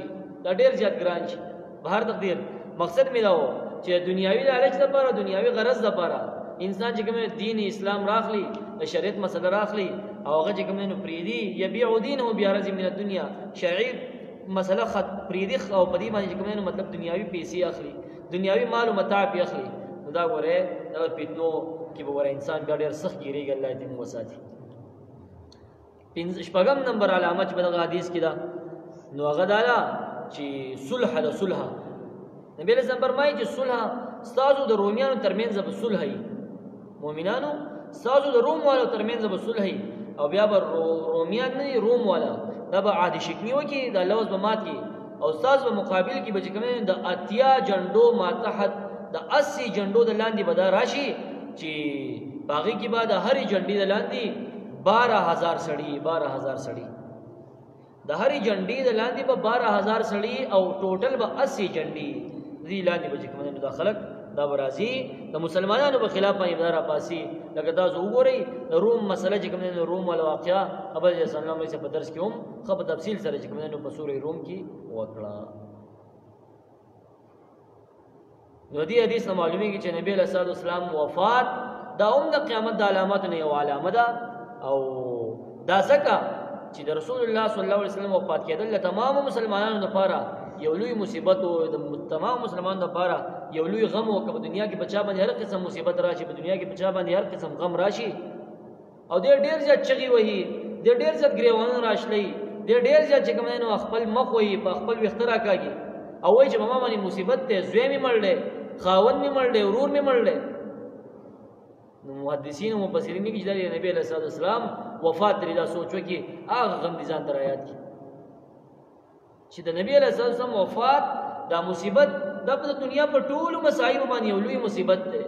دا ډېر زیات ګران شي بهر تقدیر مقصد می داو چې دنیاوی لالچ لپاره دنیاوی غرض لپاره انسان چې کوم دین اسلام راخلی شریعت مسله راخلی او هغه چې کوم نو پریدي یبيع دینه بعرض من الدنيا شرعي مسله خط پریدي او پدی باندې کوم نو مطلب دنیاوی پیسې اخلي دنیاوی مال او متاع اخلي دا غره دا پیتنو کې به ور انسان بیا ډېر سخت کیږي الله دې موږ وساتي شپږم نمبر علامه چې په حدیث کې دا نو هغه دا چې صلح د صلح نبی له فرمایي چې صلح ستاسو د رومیانو ترمنځ به صلح وي مؤمنانو ستاسو د روم والو ترمنځ به صلح وي او بیا به رومیان نه روم والا دا به عادي شکنی وکي د لوز به مات کی او استاد په مقابل کې به چې کوم د اتیا جنډو ماتحت د 80 جنډو د لاندې بدا راشي چې باغی کې بعد هرې جنډې د لاندې 12000 سړي 12000 سړي د هرې جنډې د لاندې به 12000 سړي او ټوټل به 80 جنډې دې لاندې به چې کوم د خلک دا برازي د مسلمانانو په خلاف باندې دار پاسي لکه تاسو وګورئ د روم مسله چې کوم د روم ول واقعا ابل صلی الله علیه وسلم په درس کې هم خو په تفصیل سره چې کوم د په سورې روم کې وکړه نو دې حدیث معلومیږي چې نبی له صلی الله علیه وفات دا هم د قیامت د علامات نه یو علامه ده او دا ځکه چې د رسول الله صلی الله علیه وسلم وفات کېدل تمام مسلمانانو لپاره یو لوی مصیبت او د تمام مسلمانانو لپاره یو لوی غم او په دنیا کې بچا باندې هر قسم مصیبت راشي په دنیا کې بچا باندې هر قسم غم راشي او ډېر زیات چغي وهي ډېر زیات ګریوان راشلې ډېر زیات چې کوم نو خپل مخ وهي په خپل وخترا کوي او وایي چې ماما باندې مصیبت ته زوی می مړلې خاون می مړلې ورور می مړلې نو محدثین او مفسرین کې چې د نبی له صلی الله علیه وسلم وفات لري دا سوچو کې هغه غم دي ځان تر آیات کې چې د نبی له صلی الله علیه وسلم وفات دا مصیبت د دنیا په ټولو مصائب باندې یو لوی مصیبت ده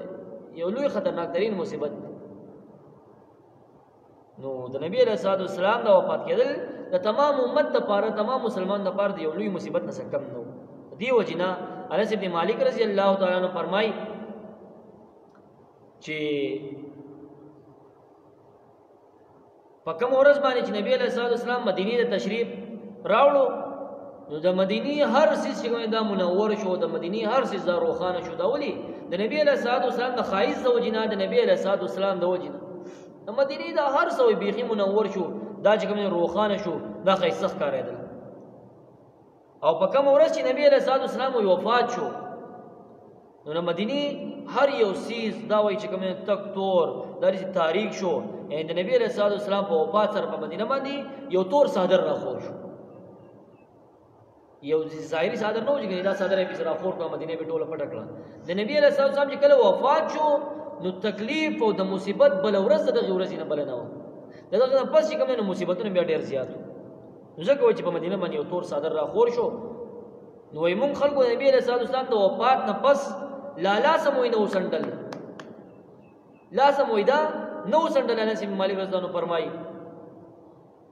یو لوی خطرناک ترين مصیبت ده نو د نبی له صلی الله علیه وسلم د وفات کېدل د تمام امت لپاره تمام مسلمان لپاره یو لوی مصیبت نه کم نو دی وجنا انس ابن مالک رضی الله تعالی عنہ فرمای چې په کوم ورځ باندې چې نبی له صلی الله علیه وسلم مدینه ته تشریف راوړو نو د مدینی هر سیس چې دا منور شو د مدینی هر سیس دا روخانه شو دا ولی د نبی له صلی الله علیه وسلم د خایز د وجنا د نبی له صلی الله علیه وسلم د وجنا د مدینی دا هر څو بیخي منور شو دا چې کوم روخانه شو دا خیسخ کاریدل او په کوم ورځ چې نبی له صلی الله علیه وسلم وفات شو نو د مدینی هر یو سیس دا وای چې کوم تک تور د تاریخ شو د نبی له صلی الله علیه وسلم په وفات سره په مدینه باندې یو تور صادر راخور شو یو ظاهری صادر نو چې دا صادر په سره فور په مدینه په ټوله پټکړه د نبی علیہ السلام چې کله وفات شو نو تکلیف او د مصیبت بل ورځ د ورځې نه بل نه و دغه پس چې کوم نو مصیبتونه بیا ډیر زیات ځکه چې په مدینه باندې یو تور صادر را خور شو نو موږ خلکو د نبی علیہ السلام د وفات نه پس لالا سموي نو سندل لا سموي دا نو سندل انس بن مالک رضی الله عنه فرمایي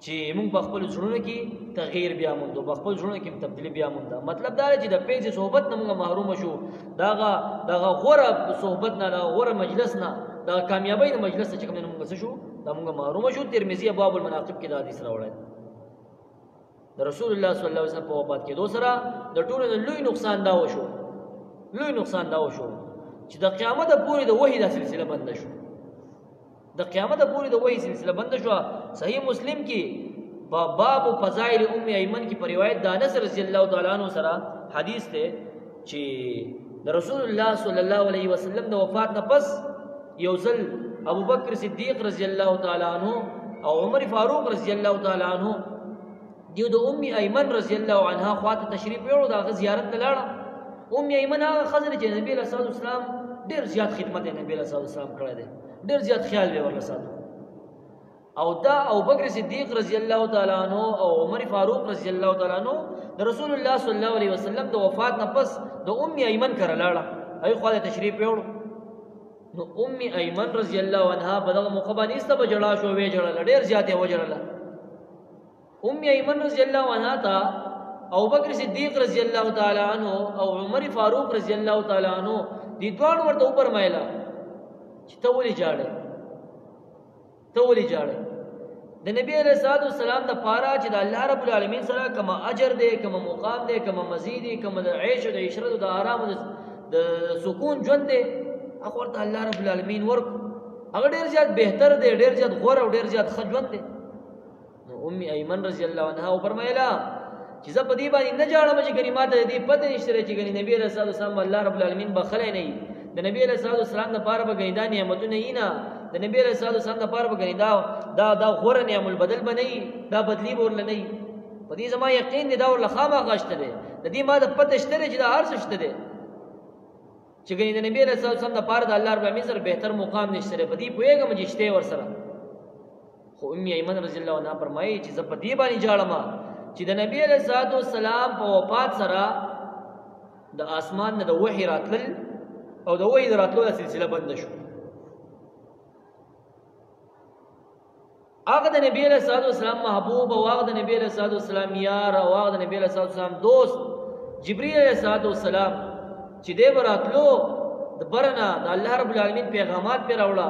چې موږ په خپل ژوند کې تغییر بیا مونږ په خپل ژوند کې تبدیلی بیا مونږ مطلب دا دی چې د پیسې صحبت نه موږ محروم شو داغه غوره صحبت نه غوره مجلس نه دا کامیابی د مجلس چې کوم موږ څه شو دا موږ محروم شو ترمذی ابواب المناقب کې دا حدیث راوړل د رسول الله صلی الله علیه وسلم په وفات کې دوسرا د ټولو لوی نقصان دا وشو چې د قیامت پورې د وحی د سلسله بند شو د قیامت پورې د وحی سلسله بند شو صحیح مسلم کې باب فضائل ام ایمن کی پر روایت د انس رضی الله تعالی عنہ سره حدیث ته چې د رسول الله صلی الله علیه وسلم د وفات نه پس یو ځل ابو بکر صدیق رضی الله تعالی عنہ او عمر فاروق رضی الله تعالی عنہ دیو د ام ایمن رضی الله عنها خواته تشریف یوړو د زیارت ته لاړه ام ایمن هغه خزر چې نبی صلی الله علیه وسلم ډیر زیات خدمت نبی صلی الله علیه وسلم کړی دی ډیر زیات خیال به ورله ساتو او دا ابو بکر صدیق رضی الله تعالی عنہ او عمر فاروق رضی الله تعالی عنہ د رسول الله صلی الله علیه وسلم د وفات نه پس د ام ایمن کړه لاړه ای خواله تشریف یوړو نو ام ایمن رضی الله عنها په دغه موقع باندې است بجړه شو وی جړل ډیر زیاته وجړل ام ایمن رضی الله عنها تا ابو بکر صدیق رضی الله تعالی عنہ او عمر فاروق رضی الله تعالی عنہ دي دوه ورته اوپر مایلا چې ته ولې جاړې د نبی علیہ الصلوۃ والسلام د پاره چې د الله رب العالمین سره کما اجر دی کما مقام دی کما مزید دی کما د عيش او د عشرت او د آرام او د سکون ژوند دی هغه ورته الله رب العالمین ورک هغه ډیر زیات بهتر دی ډیر زیات غوړ او ډیر زیات ژوند دی نو ام ایمن رضی الله عنها فرمایلا چې زه په دې باندې نه جاړم چې ګریمات دې پته نشته چې ګنې نبی علیہ الصلوۃ والسلام الله رب العالمین بخلای نه د نبی علیہ الصلوۃ والسلام د پاره به غیدا نعمتونه اینا د نبی علیہ الصلوۃ والسلام د پاره به غیدا دا غور نعم البدل بنئ دا بدلی ورل نه په دې زما یقین دی دا ور لخامه غشته دی د دې ما د پته شته چې دا هر څه شته دی چې ګنې د نبی علیہ الصلوۃ والسلام د پاره د الله رب العالمین سره بهتر مقام نشته په دې پوهېږم چې شته ور سره خو ام ایمن رضی الله عنها فرمایي چې زه په دې باندې جاړم چې د نبی علیہ الصلوۃ والسلام په وفات سره د اسمان نه د وحی راتل او د وحی راتلو د سلسله بند شو هغه د نبی علیہ الصلوۃ والسلام محبوب او هغه د نبی علیہ الصلوۃ والسلام یار او هغه د نبی علیہ الصلوۃ والسلام دوست جبرئیل علیہ الصلوۃ والسلام چې دې براتلو د برنا د الله رب العالمین پیغامات پر راوړه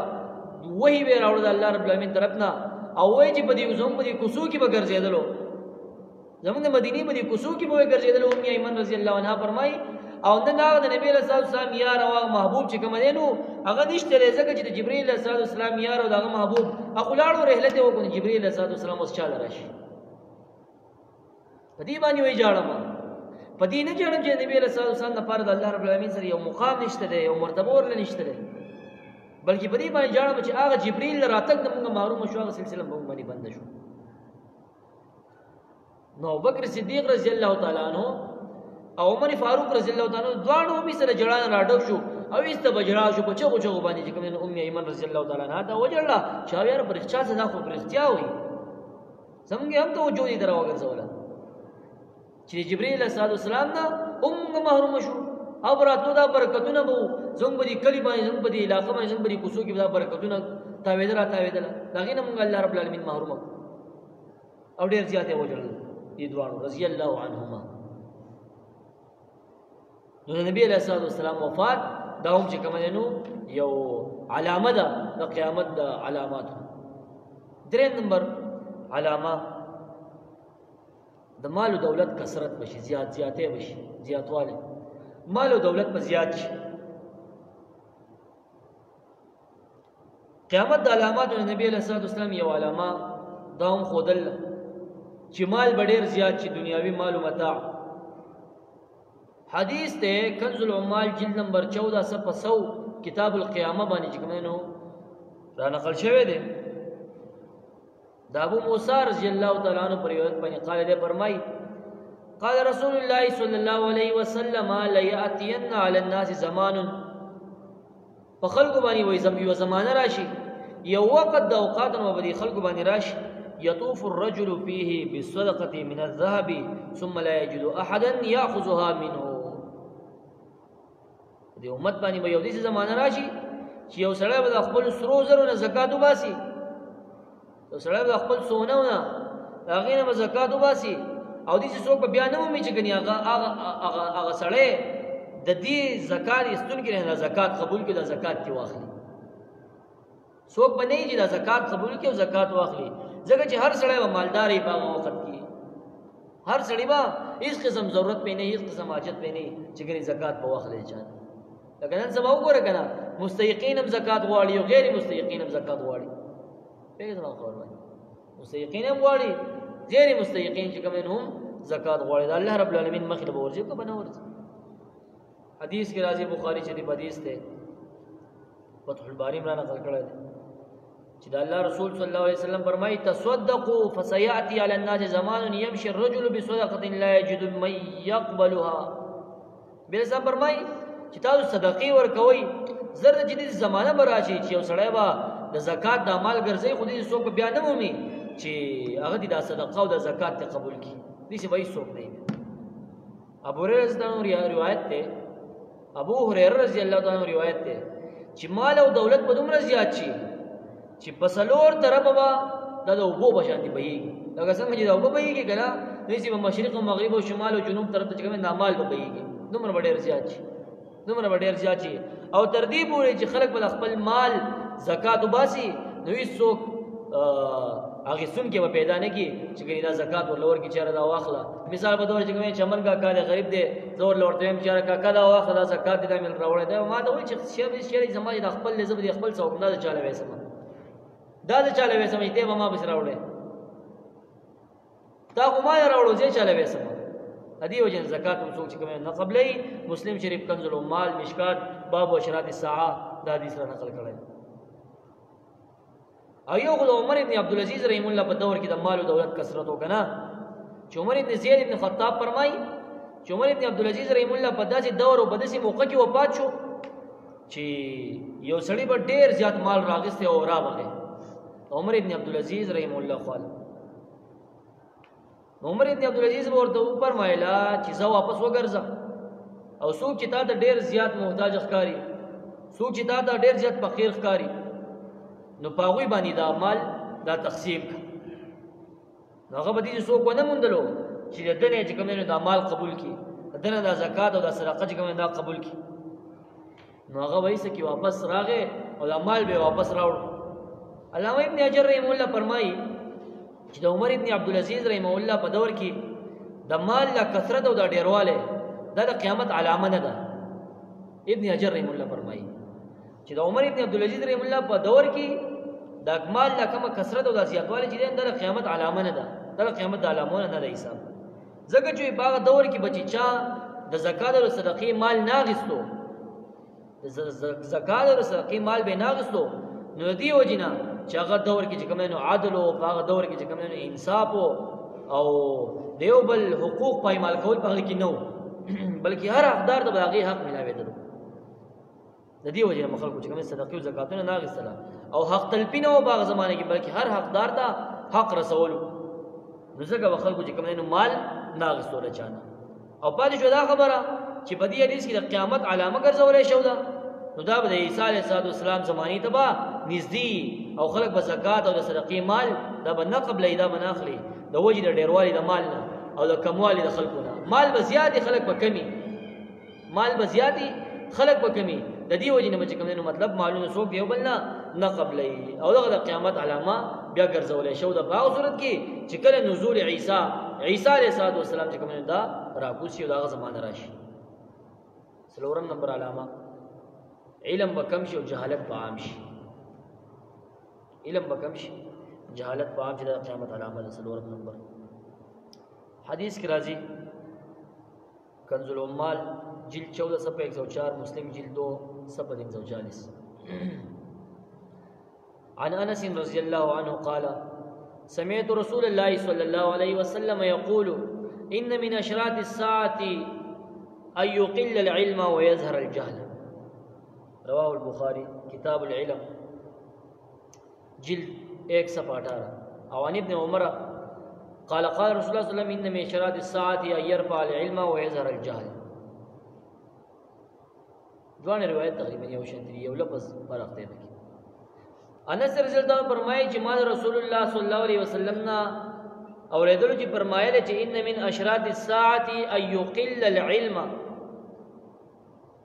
وحی به راوړه د الله رب العالمین طرفنا او وای چې په دې زوم په دې کوسو کې به ګرځیدلو زمونږ د مدینه په دې کوسو کې به ګرځیدلو ام ایمن رضی الله عنها فرمایي او نن هغه د نبی رسول الله صلی یار او محبوب چې کوم دینو هغه نشته لږه چې د جبرئیل علیه السلام یار او دغه محبوب اخلاړو رحلت وکړي جبرئیل علیه السلام اوس چاله راشي په دې باندې وی جاړم په دې نه جاړم چې نبی رسول الله صلی الله علیه الله رب العالمین سره یو مقام نشته دی یو مرتبه ورل نشته دی بلکې په دې باندې جاړم چې هغه جبرئیل راتګ د موږ معلوم شو هغه سلسله موږ باندې بند شو نو بکر صدیق رضی الله تعالی عنہ او عمر فاروق رضی الله تعالی عنہ دوانو می سره جړان راډو شو او ایست بجړا شو په چغو چغو باندې چې کوم ام ایمن رضی الله تعالی عنها دا وجړه چا یار پرخچا صدا خو پرختیا وي څنګه هم ته وجودي درو وګرځولا چې جبرئیل علیه السلام نه محروم شو او راتلو دا برکتونه بو زنګ بدی کلی باندې زنګ بدی علاقه باندې زنګ بدی کوسو کې دا برکتونه تاویدل دا غینه موږ الله رب العالمین محروم او ډیر زیاته وجړل دي دوانو رضی الله عنهما نو نبی علیہ السلام وفات دا هم چې کوم نو یو علامه ده د قیامت د علامات درې نمبر علامه د مال او دولت کثرت بشي زیاتې بشي زیاتواله مال او دولت په زیات شي قیامت د علامات د نبی علیہ السلام یو علامه دا هم خودل چې مال ډیر زیات شي دنیاوی مال او متاع حدیث ته کنز العمال جلد نمبر 1400 کتاب القیامه باندې چې کوم نو را نقل شوی دی دا ابو موسی رضی الله تعالی عنہ پر روایت باندې قال دې فرمای قال رسول الله صلی الله علیه وسلم لا یاتین علی الناس زمان فخلق باندې وای زمانه راشي یو وخت د اوقات نو باندې خلق باندې راشي يطوف الرجل فيه بالصدقه من الذهب ثم لا يجد احدا ياخذها منه دی امت باندې به یو دې زمانہ راشي چې یو سړی به خپل سرو زرو نه زکات وباسي یو سړی به خپل سونه نه هغه نه زکات وباسي او دې څوک په بیان نه مې چې کني هغه سړی د دې زکات استون کې نه زکات قبول کړي د زکات تی واخلي څوک بنئ چې د زکات قبول کړي او زکات واخلي ځکه چې هر سړی به مالداري په وخت کې هر سړی به هیڅ قسم ضرورت پې نه هیڅ قسم حاجت پې نه چې کني زکات په واخلي چا لکه نن سبا وګوره کنه مستحقین هم زکات غواړي او غیر مستحقین هم زکات غواړي پیغام زما خبر باندې مستحقین هم غواړي غیر مستحقین چې کوم هم زکات غواړي الله رب العالمین مخې به ورځي کو بنور حدیث کې راځي بخاری شریف حدیث ته فتح الباری عمران نقل کړی چې د الله رسول صلی الله علیه وسلم فرمایي تصدقوا فسياتي على الناس زمان يمشي الرجل بصدقه لا يجد من يقبلها بل څه فرمایي چې تاسو صدقې ورکوي زرد جدي زمانہ براشي چې یو سړی با د زکات د مال ګرځي خو دې څوک بیا نه مومي چې هغه د صدقه او د زکات ته قبول کړي دې څه وایي څوک نه ابو هريره روایت ته ابو هريره رضی الله تعالی عنہ روایت ته چې مال او دولت په دومره زیات شي چې په سلور طرف با د وبو بشانتي بهيږي لکه څنګه چې د وبو بهيږي کنه نسی په مشرق او مغرب او شمال او جنوب طرف ته کومه نامال بهيږي دومره ډېر زیات شي دومره ډېر زیات شي او ترتیب وړي چې خلک بل خپل مال زکات وباسي نو هیڅوک هغه سن کې پیدا نه کی چې ګینه زکات ولور کې چیرې دا واخله مثال په تور چې کومه چمن کا کال غریب دی زور لورته هم چیرې کا کلا واخله زکات دې مل راوړی دا ما ته وایي چې شری زمای د خپل لزم دي خپل څوک نه چاله وېسم دا چاله وېسم دې ما بس راوړی دا کومه راوړو چې چاله وېسم ادي وجه زکات هم څوک چې کوم نه قبلې مسلم شریف کنز المال مشکات باب اشراط الساعه دا حدیث را نقل کړی. ایو عمر ابن عبد العزيز رحم الله په دور کې د مال او دولت کثرت وکنا چې عمر ابن زید ابن خطاب فرمای چې عمر ابن عبد العزيز رحم الله په داسې دور او په داسې موقع کې وفات شو چې یو سړی په ډیر زیات مال راغسته او راوغه. عمر ابن عبد العزيز رحم الله قال عمر ابن عبد العزيز ورته فرمایلا چې زه واپس وګرځم او څوک چې تا ته ډیر زیات محتاج ښکاری څوک چې تا ته ډیر زیات فقیر ښکاری نو پاغوی باندې دا مال دا تقسیم نو هغه بدی څوک ونه مونډلو چې دنه چې کوم نه دا مال قبول کی دنه دا زکات او دا صدقه چې کوم دا قبول کی نو هغه وایي چې واپس راغې او دا مال به واپس راوړ. علامه ابن حجر رحم الله فرمایي چې د عمر ابن عبد العزيز رحم الله په دور کې د مال لا کثرت او د ډیرواله دا د قیامت علامه نه ده. ابن حجر رحم الله فرمایي چې د عمر ابن عبد العزيز رحم الله په دور کې د اکمال لا کومه کثرت او د زیاتواله چې د قیامت علامه نه ده د قیامت د علامونه نه ده حساب. ځکه چې باغ دور کې بچی چا د زکات او صدقې مال ناغستو زکات او صدقې مال به ناغستو نو دی وجنا چې هغه دور کې چې کوم نو عدل او هغه دور کې چې کوم نو انصاف او دیوبل حقوق پایمال کول په کې نو بلکې هر حقدار د باغی حق ملاوي د دې وجه مخالکو چې کوم صدقې او زکاتونه ناغستله او حق تلپینه او باغ زمانه کې بلکې هر حقدار ته حق رسولو نو ځکه مخالکو چې کوم نو مال ناغستول چانه او پاتې شو دا خبره چې په دې حدیث کې د قیامت علامه ګرځولې شو دا نو دا به د عیسی علیه السلام زمانی ته به نږدې او خلک به زکات او د صدقې مال دا به نه قبلې دا به نه اخلي د وجې د ډیروالي د مال نه او د کموالي د خلکو نه مال به زیاتې خلک به کمی مال به زیاتې خلک به کمی د دې وجې نه چې کوم نو مطلب مالونه څوک یو بل نه قبلې او دغه د قیامت علامه بیا ګرځولې شو د باغ صورت کې چې کله نزول عیسی علیه السلام چې کوم دا راکوسي او دغه زمانه راشي. څلورم نمبر علامه علم بکم شي او جهالت به عام شي. علم بکم شي جهالت به عام شي د قیامت علامه ده. څلورم نمبر حدیث کې راځي کنز الامال جلد 14 صفحه 104 مسلم جلد 2 صفحه 140 عن انس رضي الله عنه قال سمعت رسول الله صلى الله عليه وسلم يقول ان من اشراط الساعه ان يقل العلم ويظهر الجهل. رواه البخاري كتاب العلم جلد 1 صفحه 18 او عن ابن عمر قال قال رسول الله صلى الله عليه وسلم ان من اشراط الساعه ان يرفع العلم ويظهر الجهل. دوان روایت تقریبا یو شنتری یو لفظ فرق دی. انس رضی الله عنه فرمایي چې ما رسول الله صلی الله علیه وسلم نا اوریدلو چې فرمایله چې ان من اشراط الساعه ان يقل العلم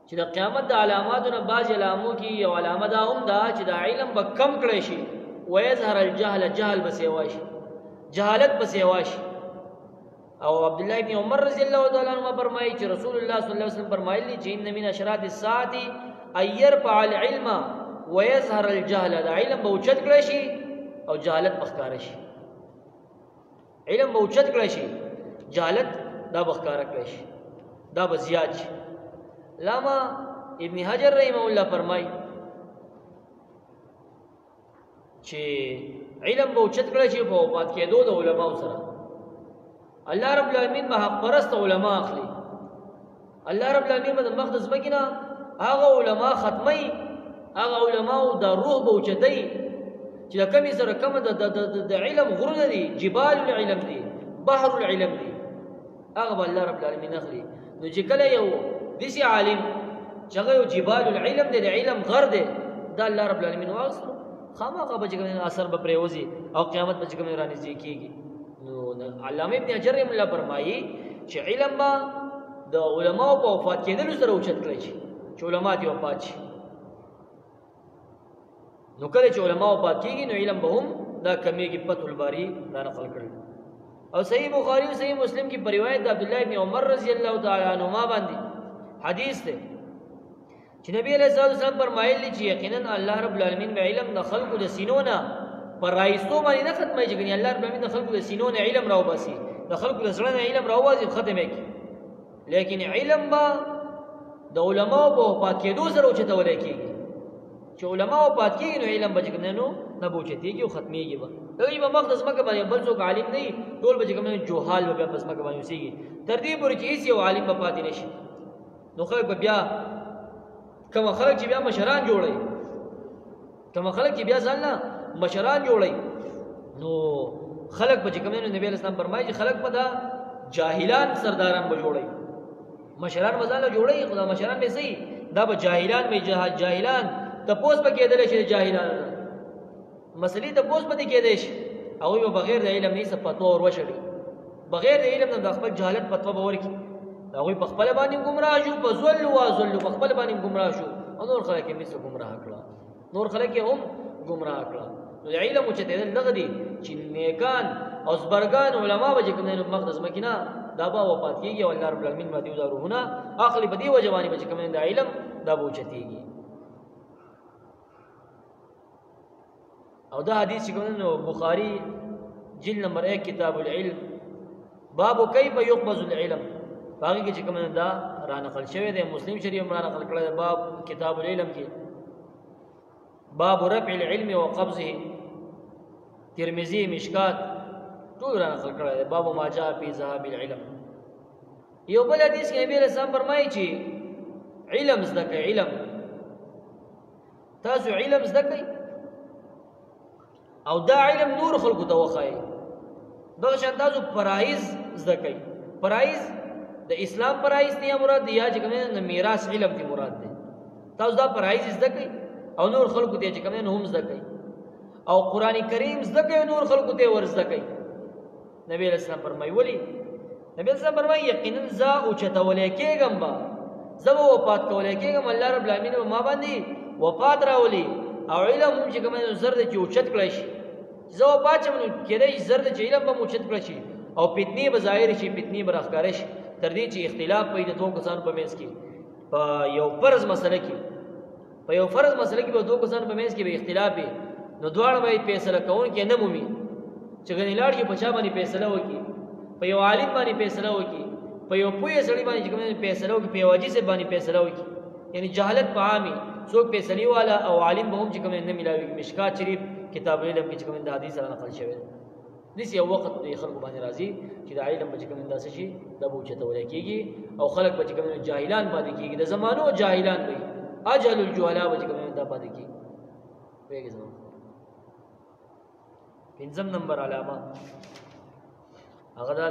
چې د قیامت د علاماتو نه باز علامو کې یو علامه دا هم دا چې د علم به کم کړی شي ويظهر الجهل جهل به سیوا شي جهالت به سیوا شي. او عبد الله ابن عمر رضی الله تعالی عنہ فرمایي چې رسول الله صلی الله علیه وسلم فرمایلی چې ان من اشراط الساعه ان يرفع العلم ويظهر الجهل دا علم به اوچت کړی شي او جهالت بخکار شي. علم به اوچت کړی شي جهالت دا بخکار کړی شي دا به زیات شي. علامہ ابن حجر رحمه الله فرمایي چې علم به اوچت کړی شي په وفات کېدو د علماو سره. الله رب العالمین به حق پرست علما اخلي. الله رب العالمین به د مقدس مکینا هغه علما ختمي هغه علما د روح به اوچتای چې د کمی سره کم د علم غرونه دي جبال العلم دي بحر العلم دي هغه به الله رب العالمین اخلي. نو چې کله یو دسی عالم چې هغه یو جبال العلم دي د علم غر دي دا الله رب العالمین واغسلو خامخا به چې اثر به پریوزي او قیامت به چې کوم رانیږي کیږي. نو علامه ابن حجر رحمه الله فرمایي چې علم با د علماو په وفات کېدلو سره اوچت کړی شي چې علما دي وفات شي. نو کله چې علما وفات کېږي نو علم به هم دا کمیږي. فتح الباری دا نقل کړل او صحیح بخاری او صحیح مسلم کی روایت د عبد الله ابن عمر رضی الله تعالی عنهما باندې حدیث ده چې نبی علیہ الصلوۃ والسلام فرمایلی چې یقینا الله رب العالمین به علم د خلقو د سینونه پر رایستو باندې نه ختمه چې الله رب العالمین د خلقو د سینونه علم راو باسي د خلقو د زړه علم راو باسي ختمه کی لیکن علم با د علماء په وفات کېدو سره اوچتولی کېږي چې علماء وفات کېږي نو علم به چې کوم دی نو نه به اوچتېږي او ختمېږي به هغوی به مخ د ځمکه باندې بل څوک عالم نه وي ټول به چې کوم دی جهال به بیا په ځمکه باندې اوسېږي تر دې پورې چې هېڅ یو عالم به پاتې نه شي نو خلک به بیا کومه خلک چې بیا مشران جوړوي کومه خلک چې بیا ځان نه مشران جوړوي نو خلک به چې کوم دی نو نبي علیه السلام فرمایي چې خلک به دا جاهلان سرداران به جوړوي مشران به ځان له جوړوي خو دا مشران به صحیح دا به جاهلان به جاهلان تپوس به کېدلی شي د جاهلانو نه مسلې تپوس به دې کېدی شي هغوی به بغیر د علم نه څه فتوا ور وشړي بغیر د علم نه د خپل جهالت فتوا به ورکړي هغوی په خپله باندې ګمراه شو په ذل واذل په خپله باندې ګمراه شو او نور خلک یې مثل ګمراه کړه نور خلک یې هم ګمراه کړه نو د علم اوچتېدل دغه دي چې نیکان او زبرګان علما به چې کوم دی نو مخ د ځمکې نه دا به وفات کېږي او الله رب العالمین به دې دا روحونه اخلي په دې وجه باندې به چې کوم دی د علم دا به اوچتېږي او دا حدیث چې کوم دی نو بخاري جلد نمبر 1 کتاب العلم باب کیف یقبض العلم باقي کې چې کوم دی دا را نقل شوی دی مسلم شریف را نقل کړی دی باب کتاب العلم کې باب رفع العلم وقبضه ترمذی مشکات ټول را نقل کړی دی باب ما جاء فی ذهاب العلم یو بل حدیث کې نبی رسول الله فرمایي چې علم زده کوي علم تاسو علم زده کوي او دا علم نور خلقو ته وخایي دغه شان تاسو فرایض زده کوي فرایض د اسلام فرایض دی مراد دی یا چې کوم نه میراث علم دی مراد دی تاسو دا فرایض زده کوي او نور خلقو ته چې کوم نه هم زده کوي او قران کریم زده کوي نور خلقو ته ور زده کوي نبی علیہ السلام فرمایي ولی نبی علیہ السلام فرمایي یقینا ذا او چتولې کېږم با زبو وفات کولې کېږم الله رب العالمین ما باندې وفات راولي او علم هم چې کوم نه زر د چوچت کړی شي زو پاتم کېدای زر د علم به موچت کړی شي او فتنی به ظاهر شي فتنی به راخکار شي تر دې چې اختلاف پیدا دوه کسان په منځ کې په یو فرض مسله کې په یو فرض مسله کې به دوه کسان په منځ کې به اختلاف وي نو دواړه به فیصله کوون کې نه مومي چې غنی لاړ کې پچا باندې فیصله وکي په یو عالم باندې فیصله وکي په یو پوهه سړي باندې چې کوم فیصله وکي په واجب سے باندې فیصله وکي یعنی جهالت په عامي څوک فیصله والا او عالم به هم چې کوم نه ملاوي مشکات شریف کتاب علم کې چې کوم د حدیث سره نقل شوی دي یو وخت د خلکو باندې راځي چې د علم چې کوم انداسه شي د بوچته ولکېږي او خلک به چې کوم جاهلان باندې کېږي د زمانو جاهلان وي اجل الجهلاء به چې کوم انده باندې کېږي وایي زمو پنځم نمبر علامه هغه دا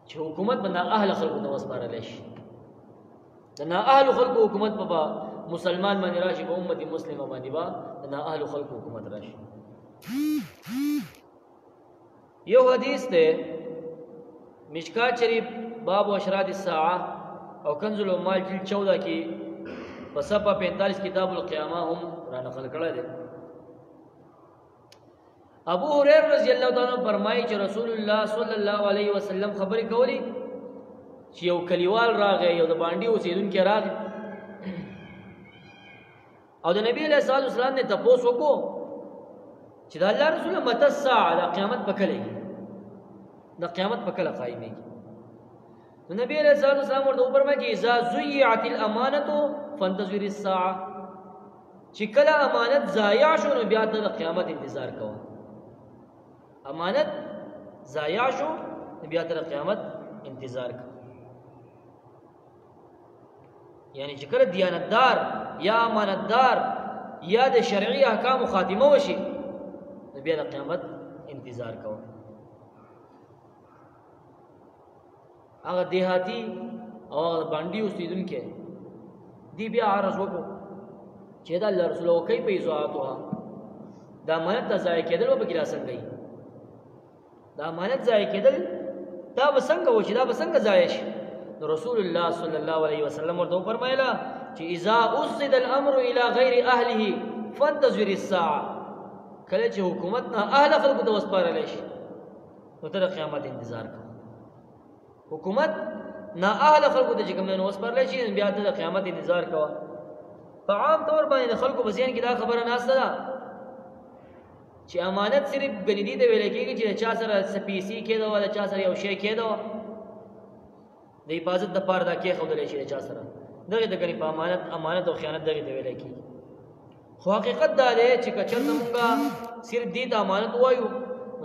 چې حکومت باندې اهل خلکو ته وسپارل شي د نا اهل خلکو حکومت په مسلمان باندې راشي په امت مسلمه باندې با د نا اهل خلکو حکومت راشي یو حدیث ته مشکات شریف باب اشراط الساعه او کنز الاموال جلد 14 کې په صفحه 45 کتاب القیامه هم را نقل کړی دی ابو هريره رضی الله تعالی عنہ فرمایي چې رسول الله صلی الله علیه وسلم خبرې کولی چې یو کلیوال راغی یو د باندې اوسیدونکو راغی او د نبی علیہ الصلوۃ والسلام نے تپوس وکړو چې د الله رسول مت الساعه د قیامت په کله د قیامت په کله قائمېږي نو نبی علیہ الصلوۃ والسلام ورته فرمایي چې اذا ضيعت الامانه فانتظر الساعه چې کله امانت ضایع شو نو بیا د قیامت انتظار کوه امانت ضایع شو نو بیا د قیامت انتظار کوه یعنی چې کله دیانتدار یا امانتدار یا د شرعي احکام خاتمه وشي بیا د قیامت انتظار کوه هغه دیهاتی او باندې اوسیدونکو دی بیا عرض وکړو چې دا الله رسول او کوي په ذاتوها دا امانت ضایع کېدل به کې راځي دا امانت ضایع کېدل دا وسنګ و چې دا وسنګ ضایع شي رسول الله صلی الله علیه وسلم ورته فرمایلا چې اذا اسد الامر الى غیر اهله فانتظر الساعه کله چې حکومت نه اهل خلکو ته وسپارل شي نو تر قیامت انتظار کوه حکومت نه اهل خلکو ته چې کوم نه وسپارل شي بیا د قیامت انتظار کوه په عام طور باندې خلکو په ځین کې دا خبره ناسته ده چې امانت صرف غنیدی ته ویل کېږي چې چا سره سپیسی کېده ولا چا سره یو شی کېده د حفاظت د پاره دا کې خودلې شي چا سره دغه د غني په امانت او خیانت دغه دی ویل کی خو حقیقت دا دی چې کچر مونږه صرف دې د امانت وایو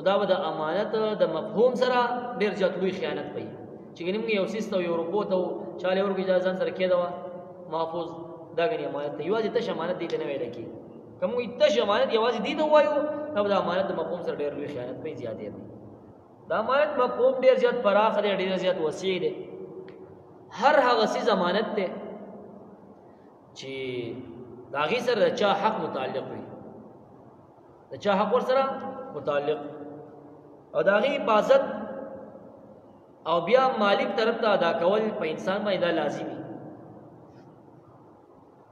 دا به د امانت د مفهوم سره ډیر جاتلوي خیانت پي چې ګنیم یو سیستم یو روبوت او چاله ورګ اجازه سره کېدا محفوظ دا غني امانت دی یوازې ته امانت دې نه ویل کی کوم ته امانت یوازې دې ته وایو دا د امانت د مفهوم سره ډیر لوی خیانت پي زیاتې دی دا امانت مفهوم ډیر زیات پراخ دی ډیر زیات وسیع دی هر هغه سي ضمانت ته چې داغي سره چا حق متعلق وي د چا حق ور سره متعلق او داغي حفاظت او بیا مالک طرف ته ادا کول په انسان باندې دا لازمي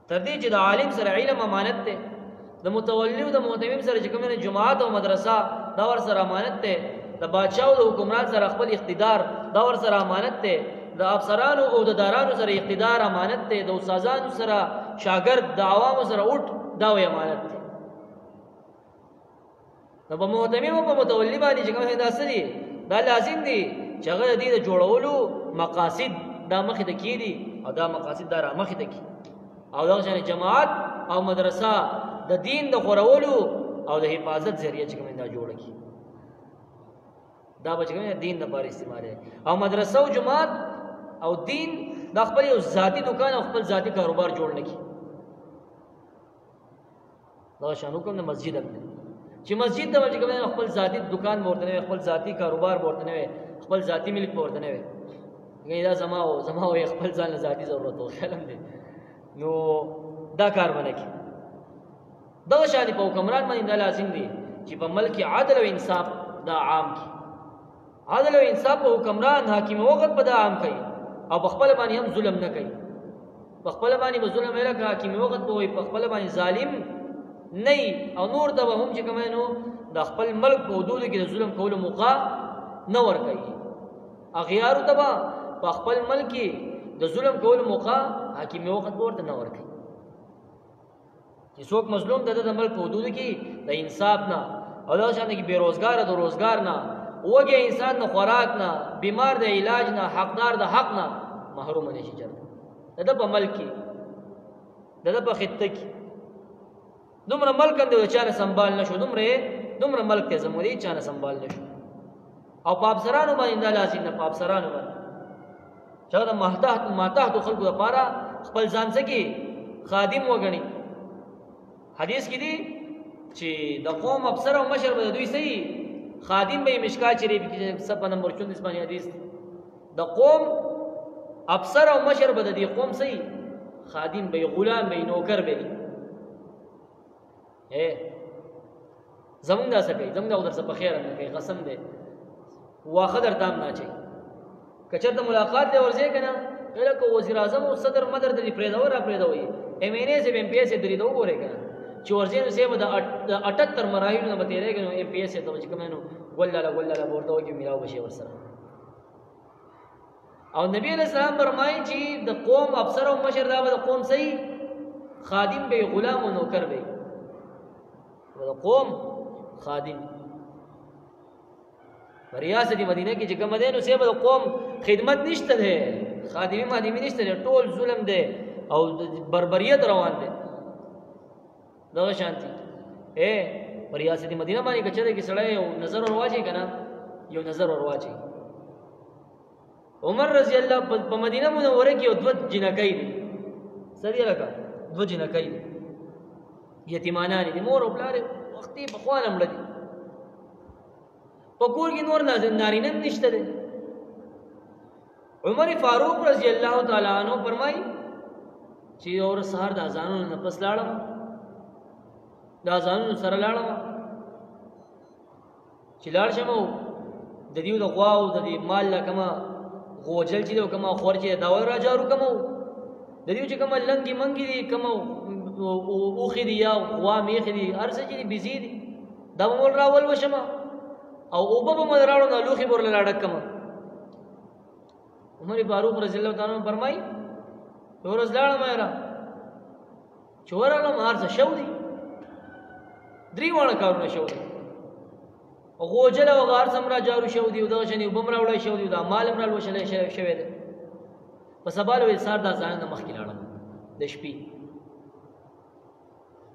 تر دې چې د عالم سره علم امانت ته د متولی او د مهتمم سره چې کومه جماعت او مدرسه دا ور سره امانت ته د بادشاہ او د حکمران سره خپل اقتدار دا ور سره امانت ته د افسرانو او د دارانو سره اقتدار امانت ته د استادانو سره شاګرد د عوامو سره اوټ دا وی امانت ته نو په مهتمم او په متولی باندې چې کومه دا سړي دا لازم دي چې هغه د دې جوړولو مقاصد دا مخې ته کیدي او دا مقاصد دا مخې ته کی او دا چې جماعت او مدرسه د دین د خورولو او د حفاظت ذریعہ چې کومه دا جوړ کی دا به چې کومه دین د بار استعمال او مدرسه او جماعت او دین د خپل یو ذاتی دکان او خپل ذاتی کاروبار جوړ نه کی دا شانو کوم د مسجد هم چې مسجد د چې کومه خپل ذاتی دکان ورته نه خپل ذاتی کاروبار ورته نه خپل ذاتی ملک ورته نه وي دا زما او خپل ځان ذاتی ضرورت او خیال هم دي نو دا کار باندې کی دا شان په حکمران باندې دا لازم دي چې په ملک عدل او انصاف دا عام کی عدل او انصاف په حکمران حاکم وخت په دا عام کوي او په خپل باندې هم ظلم نه کوي په خپل باندې به ظلم نه کوي حاکم وخت په خپل باندې ظالم نه او نور دا هم چې کومه نو د خپل ملک په حدود کې د ظلم کولو موقع نه ور کوي اغیار تبا په خپل ملک کې د ظلم کولو موقع حاکم وخت ورته نه ور کوي چې څوک مظلوم د ملک په حدود کې د انصاف نه او دا شان کې بیروزګار د روزګار نه وګه انسان نه خوراک نه بیمار د علاج نه حقدار د حق نه محروم نشي چرته د په ملک کې د په خطه کې دومره ملک اند چا نه سنبال نشو دومره ملک ته زموږ چا نه سنبال نشو او په افسرانو باندې دا لازم نه په افسرانو باندې چې د ماتحت خلکو لپاره خپل ځان څخه خادم وګڼي حدیث کې دي چې د قوم افسر او مشر به دوی صحیح خادم به مشکات شریف کې صفحه نمبر 34 باندې حدیث د قوم افسر او مشر به د قوم صحیح خادم به غلام به نوکر به زمونږ دا سکه زمونږ دا درس په خیر نه کوي قسم دې واخه در دام نه چي کچرته ملاقات دی ورځي کنه لکه وزیر اعظم او صدر مدر د پریداور را پریدوي ایم ان ای سے ایم پی ایس درې دوه ګوره کنه چې ورځي نو سیمه د 78 مراحل نه بتیرې کنه ایم پی ایس ته چې کوم نو ولله ورته وږي میراو بشي ورسره او نبی علیہ السلام فرمایي چې د قوم افسر او مشر دا د قوم صحیح خادم به غلام او نوکر به د قوم خادم ریاست مدینه کې چې کوم ده نو سیمه د قوم خدمت نشته ده خادمي مادمي نشته ده ټول ظلم ده او بربریت روان ده دا شانتي ریاست مدینه باندې کچره کې سړی یو نظر ورواچي کنه یو نظر ورواچي عمر رضی الله په مدینه منوره کې یو دوه جنکای دي سړي لکه دوه جنکای دي یتیمانان دي مور او پلار وختي په خوانه مړ دي په کور کې نور نارینه نشته دي عمر فاروق رضی الله تعالی عنہ فرمای چې اور سحر د اذانونو نه پس لاړم د اذانونو سره لاړم چې لاړ شمو د دې د غوا او د دې مال لکما غوجل چې کومه خور چې دا ور راجارو کومو د دې چې کومه لنګي منګي دي کومه او خدي یا غوا میخ دي ارزه چې بيزي دي دا مول راول وشمه او وبب مدراړو د لوخي بور لاړک کما عمر فاروق رضی الله تعالی عنہ فرمای ورځ لاړم را چوراله مار څه شو دي درې وړه کارونه شو دي غوجل او غار سمرا جارو شو دي دا شنی وبم راوړای شو دي دا مال مرال وشلې شوی دي په سبا له سار دا ځان نه مخکې لاړم د شپې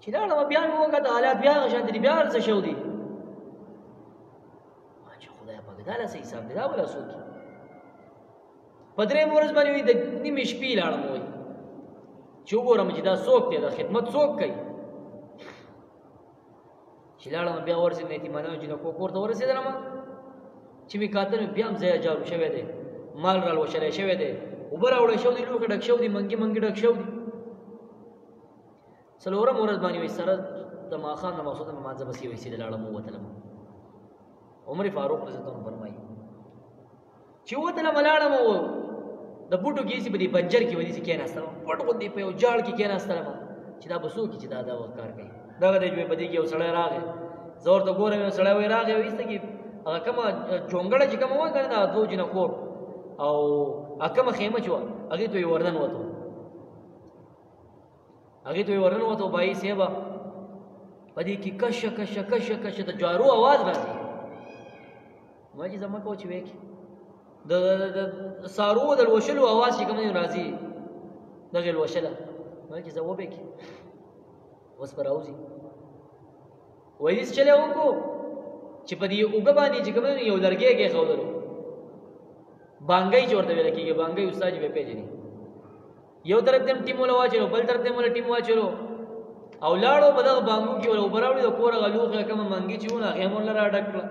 چې لاړم بیا مې وکړه حالات بیا غشان دي بیا څه شو دي چې خدای پاک دا له حساب دی دا ولا سوچ پدری مورز باندې وي د نیمې شپې لاړم وای چې وګورم چې دا څوک دی دا خدمت څوک کوي چې لاړم بیا ورسې نه ایتمانو چې کو کور ته ورسېدلم چې می کاتل بیا هم ځای جارو شوی دی مال را لوشلې شوی دی وبره وړې شو دی لوګ ډک شو دی منګي منګي ډک شو دی څلورم ورځ باندې وي سره د ماخان د مقصود مانځه بس یې وسیله لاړم وتلم عمر فاروق رضی الله عنه فرمایي چې وتلم لاړم د بوټو کیسې په دې بنجر کې ودی چې کېناستم پټ غوندې په یو جاړ کې کېناستم چې دا بسو کې چې دا کار کوي دا د جوړ بدی کې یو سړی راغی زور ته ګورم یو سړی وای راغی وایسته کې هغه کومه چونګړه چې کومه وای کنه دا دو جن کور او اکمه خیمه چوا هغه ته ورنن وته هغه ته ورنن وته بای سیبا پدې کې کش کش کش کش د جارو आवाज راځي ما چې زما کو چې وکی د سارو د وشلو आवाज چې کوم راځي دغه وشله ما چې زو به کې وس پر اوځي وایس چلے وکړو چې په دې وګ باندې چې کوم یو لرګي کې خولرو بانګای جوړته ویل کېږي بانګای استاد به پیژني یو طرف تم ټیم ولا واچلو بل طرف تم ولا ټیم واچلو او لاړو په دغه بانګو کې ولا وبراوړي د کور غلوخه کوم منګي چې ونه غیمون لره ډکړه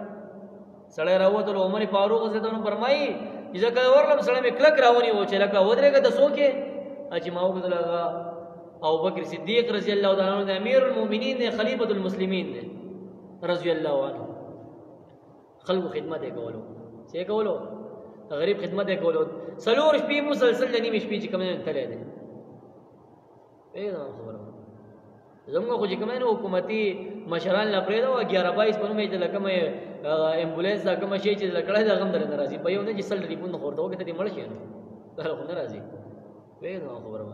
سړی راوته عمر فاروق رضی الله عنه فرمایي چې ځکه ورلم سړی مې کلک راونی و چې لکه ودرېګه د سوکه چې ما وګدلغه ابو بکر صدیق رضی الله تعالی عنہ امیر المؤمنین نے خلیفۃ المسلمین نے رضی الله عنه خلق خدمت کولو څه کولو غریب خدمت کولو سلور شپې مسلسل نیمه شپې چې کوم نه تللی دی پیدا خبره زموږ خو چې کوم نه حکومتي مشران لا پرېدا و 11 22 په نومې د لکه امبولانس دا کوم شي چې لکړه دا غم درنه راځي په یو نه چې سل ریپون خورته وکړه دې مړ شي دا خو نه راځي پیدا خبره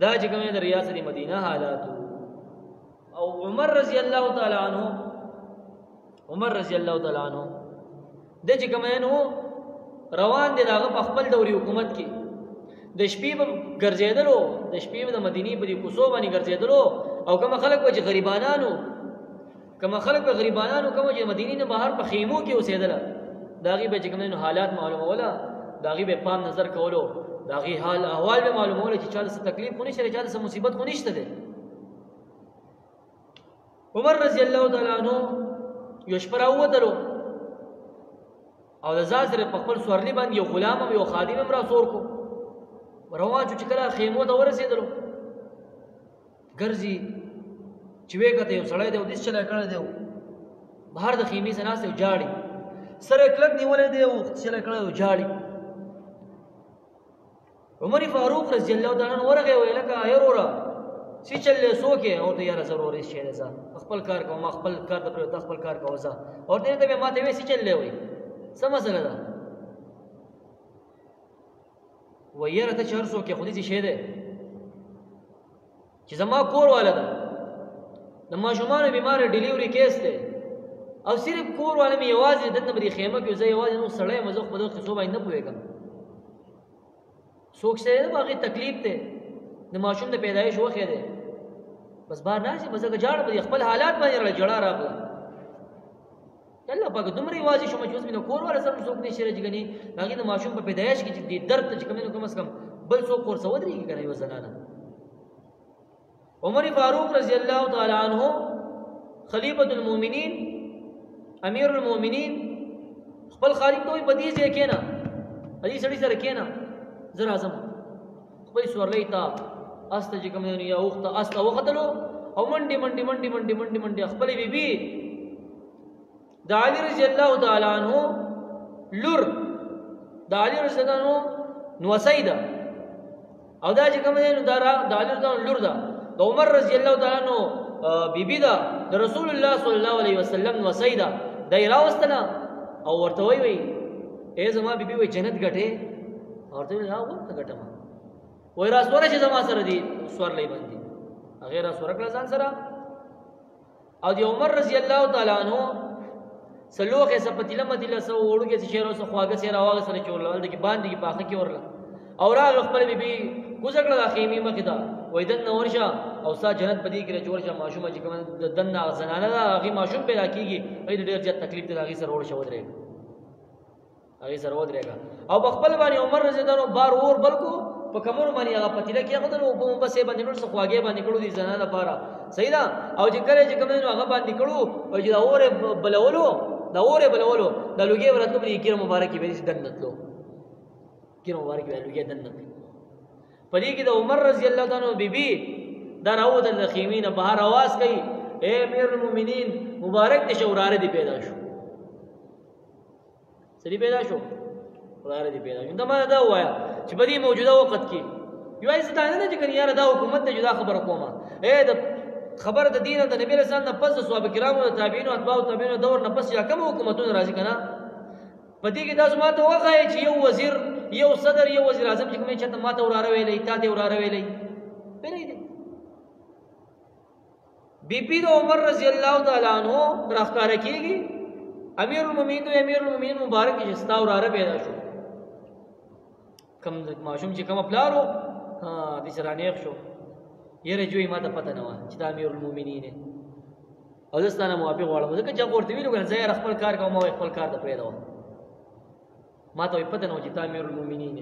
دا چې کوم د ریاست مدینه حالات او عمر رضی الله تعالی عنہ د چې کوم نو روان دي داغه په خپل دوري حکومت کې د شپې په ګرځیدلو د شپې د مدینه په کوڅو باندې ګرځیدلو او کوم خلک چې غریبانانو کوم چې مدینه نه بهر په خیمو کې اوسېدل داغي به چې کوم نو حالات معلومه ولا داغي به پام نظر کولو داغي حال احوال به معلومه ولا چې چا څه تکلیف خو نشته چا څه مصیبت خو نشته ده عمر رضی الله تعالی عنہ یو شپه راووتلو او د ځاځر په خپل سورلی باندې یو غلام او یو خادم هم را سور کو روان چې کله خیمو ته ورسېدلو ګرځي چې وېکته یو سړی دی او د چلا کړه دی بهر د خیمې سناسته جاړي سره کلک نیولې دی او چلا کړه جاړي عمر فاروق رضی الله تعالی عنہ ورغه ویل کا ایرورا سی چلې سوکه او ته یاره ضروري شي ده خپل کار کوم خپل کار د پر خپل کار کوزا او دې ته ما ته وې سی چلې وې څه مسله ده ویره ته چهار سوکه خو دې شي ده چې زما کور والا ده د ماشومان بیمار ډیلیوري کیس ده او صرف کور والا مې یوازې د نبري خیمه کې زه یوازې نو سړی مزه په دغه څه باندې نه پوهېږم څوک څه ده باغی تکلیف ده د ماشوم د پیدایش وخت ده بس بار نه شي مزه جاړ په خپل حالات باندې جړه راغله الله پاک دومره واځي شو مجوز مینه کور ولا سره څوک نشي راځي باغی د ماشوم په پیدایش کې د درد چې کوم از کم بل څوک ور سودري کې کوي وزنانه عمر فاروق رضی الله تعالی عنہ خلیفۃ المؤمنین امیر المؤمنین خپل خالق ته بدی ځای کېنا علي سړي سره کېنا زرا اعظم خپل سورلې تا است چې کوم یا وخت است وختلو او منډي خپل بیبي د علي رضی الله تعالی عنہ لور د علي رضی الله عنہ نو سیدا او دا چې کوم نه دا د علي رضی الله لور دا د عمر رضی الله تعالی عنہ بیبي دا د رسول الله صلی الله علیه وسلم نو سیدا دای راوستنه او ورته وی اے زما بیبي وی جنت غټه ورته وی ورته غټه وای را سوره چې زما سره دي سور لې باندې غیر سوره کله ځان سره او دی عمر رضی الله تعالی عنہ سلوخه سپتیله مدیله سو وړو کې شهر او خواګه سره واغ سره چول د کې باندې کې پاخه کې ورله او راغ خپل بیبي گزر کړه خیمه مخې ته وای دن ورشه او ستا جنت بدی کې جوړ شه ماشوم چې کوم د دن زنانه دا هغه ماشوم پیدا کیږي ای ډېر ځات تکلیف ته هغه سره ور شو درېږي هغه سره ودرېږي او خپل باندې عمر رضی الله عنه بار اور بلکو په کمر باندې هغه پتیله کې هغه نو په بسې باندې ټول سخواګې باندې کړو دي زنانه لپاره صحیح ده او چې کله چې کوم نو هغه باندې کړو او چې اور بلولو دا اور بلولو د لوګي ورته په کیر مبارکي به دې دنتلو کیر مبارکي به لوګي دنت پدې کې د عمر رضی الله عنه بیبي دا راو د خیمینه بهر आवाज کوي اے امیر المؤمنین مبارک دې شوراره دې پیدا شو سړي پیدا شو وراره دې پیدا شو دا ما دا وایا چې په دې موجوده وخت کې یو ایستانه نه چې کني یاره دا حکومت ته جدا خبره کومه اے د خبر د دین او د نبی رسول الله پس د صحابه کرامو او تابعین او اتباع تابعین دور نه پس یا کوم حکومتونه راځي کنه په دې کې تاسو ماته وغه چې یو وزیر یو صدر یو وزیر اعظم چې کومه چته ماته وراره ویلې تا دې وراره ویلې پېری دې بی بی د عمر رضی الله تعالی عنہ راخکار کیږي امیر المؤمنین مبارک جستا وراره پیدا شو کم ماشوم چې کوم پلارو ها دې سره نیک شو یره جوړی ما ته پته نه و چې دا امیر المؤمنین او دستانه موافق وړم ځکه چې ورته ویلو کنه زه خپل کار کوم او خپل کار ته پرېدو ما ته پته نه و چې دا امیر المؤمنین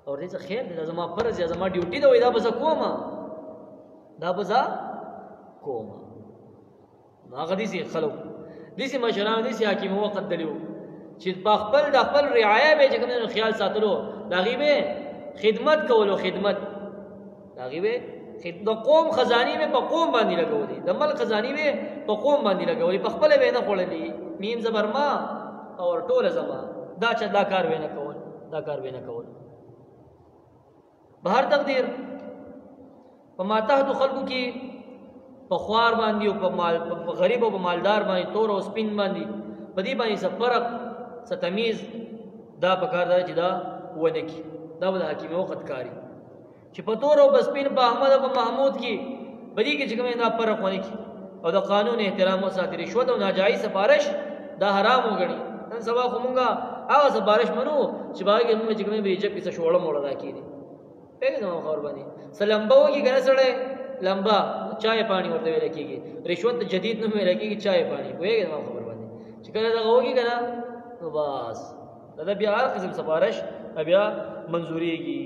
او دې خیر دې زما فرض یا زما ډیوټي دا وای دا بس کومه دا بزا کوما هغه دي سي خلق دي سي مشران دي سي حاکم وخت دلیو چې په خپل د خپل رعایا به کوم خیال ساتلو دا غیبه خدمت کولو خدمت دا غیبه د قوم خزانی به په قوم باندې لګولې د مل خزانی به په قوم باندې لګولې په خپل به نه خړلې میم زبر ما او ټول زما دا چې دا کار وینه کول دا کار وینه کول بهر تقدیر په ماتحت خلکو کې په خوار باندې او په غریب او په مالدار باندې تور او سپین باندې په دې باندې څه فرق څه تمیز دا پکار دی چې دا ونه کی دا د حکیم وخت کاری چې په تور او سپین په احمد او په محمود کې په دې کې چې کوم دا فرق ونه کی او د قانون احترام او ساتي رشوت او ناجایز سفارش دا حرام وګڼي نن سبا خو مونږه هغه سفارش منو چې باغې موږ چې کوم بیجه پیسه شوړه موړه راکېږي پیغام خبر باندې سلامبو کې کنه سره لمبا چای پانی ورته ویل کېږي رشوت جدید نو ویل کېږي چای پانی پیغام خبر باندې چې کله دا وږي کنه نو بس دا بیا هر قسم سفارش بیا منزوريږي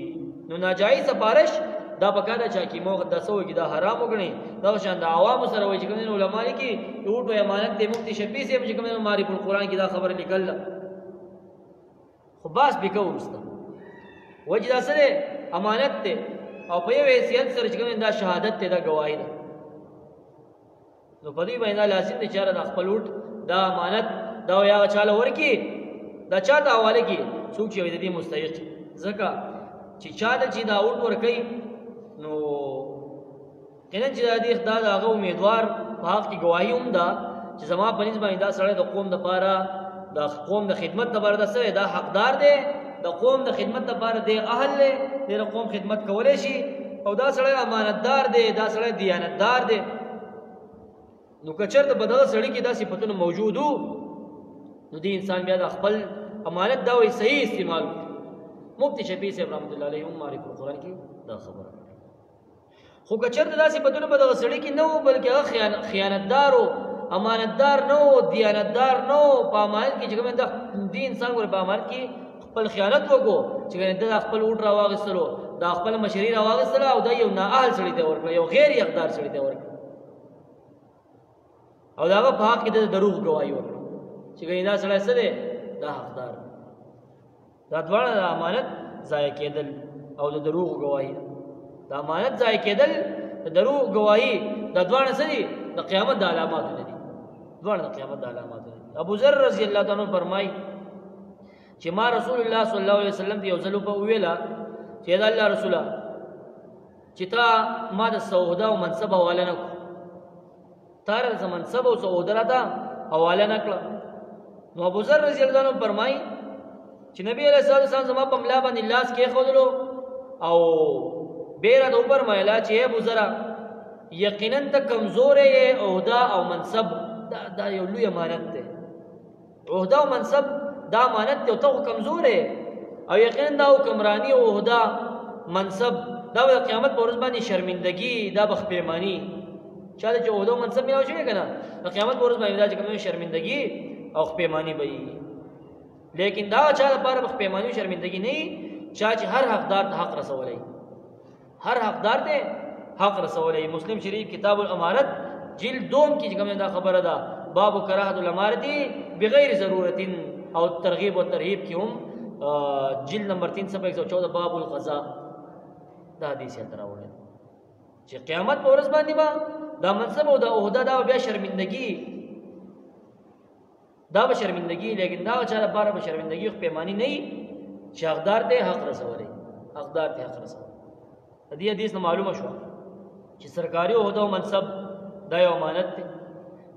نو ناجایز سفارش دا پکاده چا کی موږ د سوګي دا حرام وګڼي دا شان د عوام سره وایي چې کوم علماء کې یو ټو امانت د مفتی شفیع سے چې کوم معرفت القرآن کې دا خبر نکل خو باس به کوسته وجدا سره امانت ته او په یو حیثیت سره چې کوم دا شهادت ته دا گواهی ده نو په دې باندې لازم دي چې دا خپل وټ دا امانت دا یا چاله ورکی دا چاته حواله کی څوک چې دې مستحق زکه چې چاله چې دا وټ ورکی نو کله چې دا دې خدای هغه امیدوار په حق کې گواهی هم ده چې زما په نسبت باندې دا سره د قوم د پاره د قوم د خدمت لپاره ده سره دا حقدار دی د قوم د خدمت لپاره دی اهل دی د قوم خدمت کولای شي او دا سره امانتدار دی دا سره دیانتدار دی نو کچر د بدل سړی کې دا صفاتونه موجودو نو دی انسان بیا د خپل امانت دا وی صحیح استعمال مفتی شفیع صاحب رحمت الله علیه هم معرفت القرآن کې دا خبره خو کچر د صفاتونه بدل سړی کې نو بلکې هغه خیانتدار او امانتدار نو دیانتدار نو په امانت کې چې کوم د دین انسان ور په امانت کې خپل خیانت وکړو چې د خپل وټ را واغستلو دا خپل مشري را واغستلو او دا یو نااهل سړی ته ورکړ یو غیر حقدار سړی ته ورکړ او دا په حق کې د دروغ گواہی ورکړ چې دا سړی سره دا حقدار دا ډول امانت ضایع کېدل او د دروغ گواہی دا امانت ضایع کېدل د دروغ گواہی دا ډول سړي د قیامت د علامات دي ډول د قیامت د علامات دي ابو ذر رضی الله عنه فرمای چې ما رسول الله صلی الله علیه وسلم دی یو ځل په ویلا چې دا الله رسوله چې تا ما د سعوده او منصب حواله نه کو تار د منصب او سعوده را دا حواله نه کړ نو ابو ذر رضی الله عنه فرمای چې نبی علیہ السلام زما په ملا باندې لاس کې خودلو او بیره د اوپر مایلا چې ابو ذر یقینا ته کمزور یې عہده او منصب دا یو لوی امانت ده عہده او منصب دا امانت ته تو کمزور ہے او یقینا دا حکمرانی او عہدہ منصب دا د قیامت پر ورځ باندې شرمندگی دا بخپېمانی چاله چې عہدہ منصب میاو شي کنه د قیامت پر ورځ باندې دا چې کوم شرمندگی او خپېمانی وي لیکن دا چا لپاره بخپېمانی او شرمندگی نه چا چې هر حقدار ته حق رسولای هر حقدار ته حق رسولای مسلم شریف کتاب الامارت جلد 2 کی کوم دا خبره ده باب کراهت الامارت بغیر ضرورت او ترغیب و ترهیب کی هم جلد نمبر 314 باب القضاء دا حدیث تر راوړل چې قیامت پر ورځ باندې با دا منصب او دا عہدہ دا بیا شرمندگی دا به شرمندگی لیکن دا چا لپاره به شرمندگی خو پیمانی نه چې حقدار ته حق رسولي حقدار ته حق رسولي دې حدیث نو معلومه شو چې سرکاري عہدہ او منصب دا یو امانت دی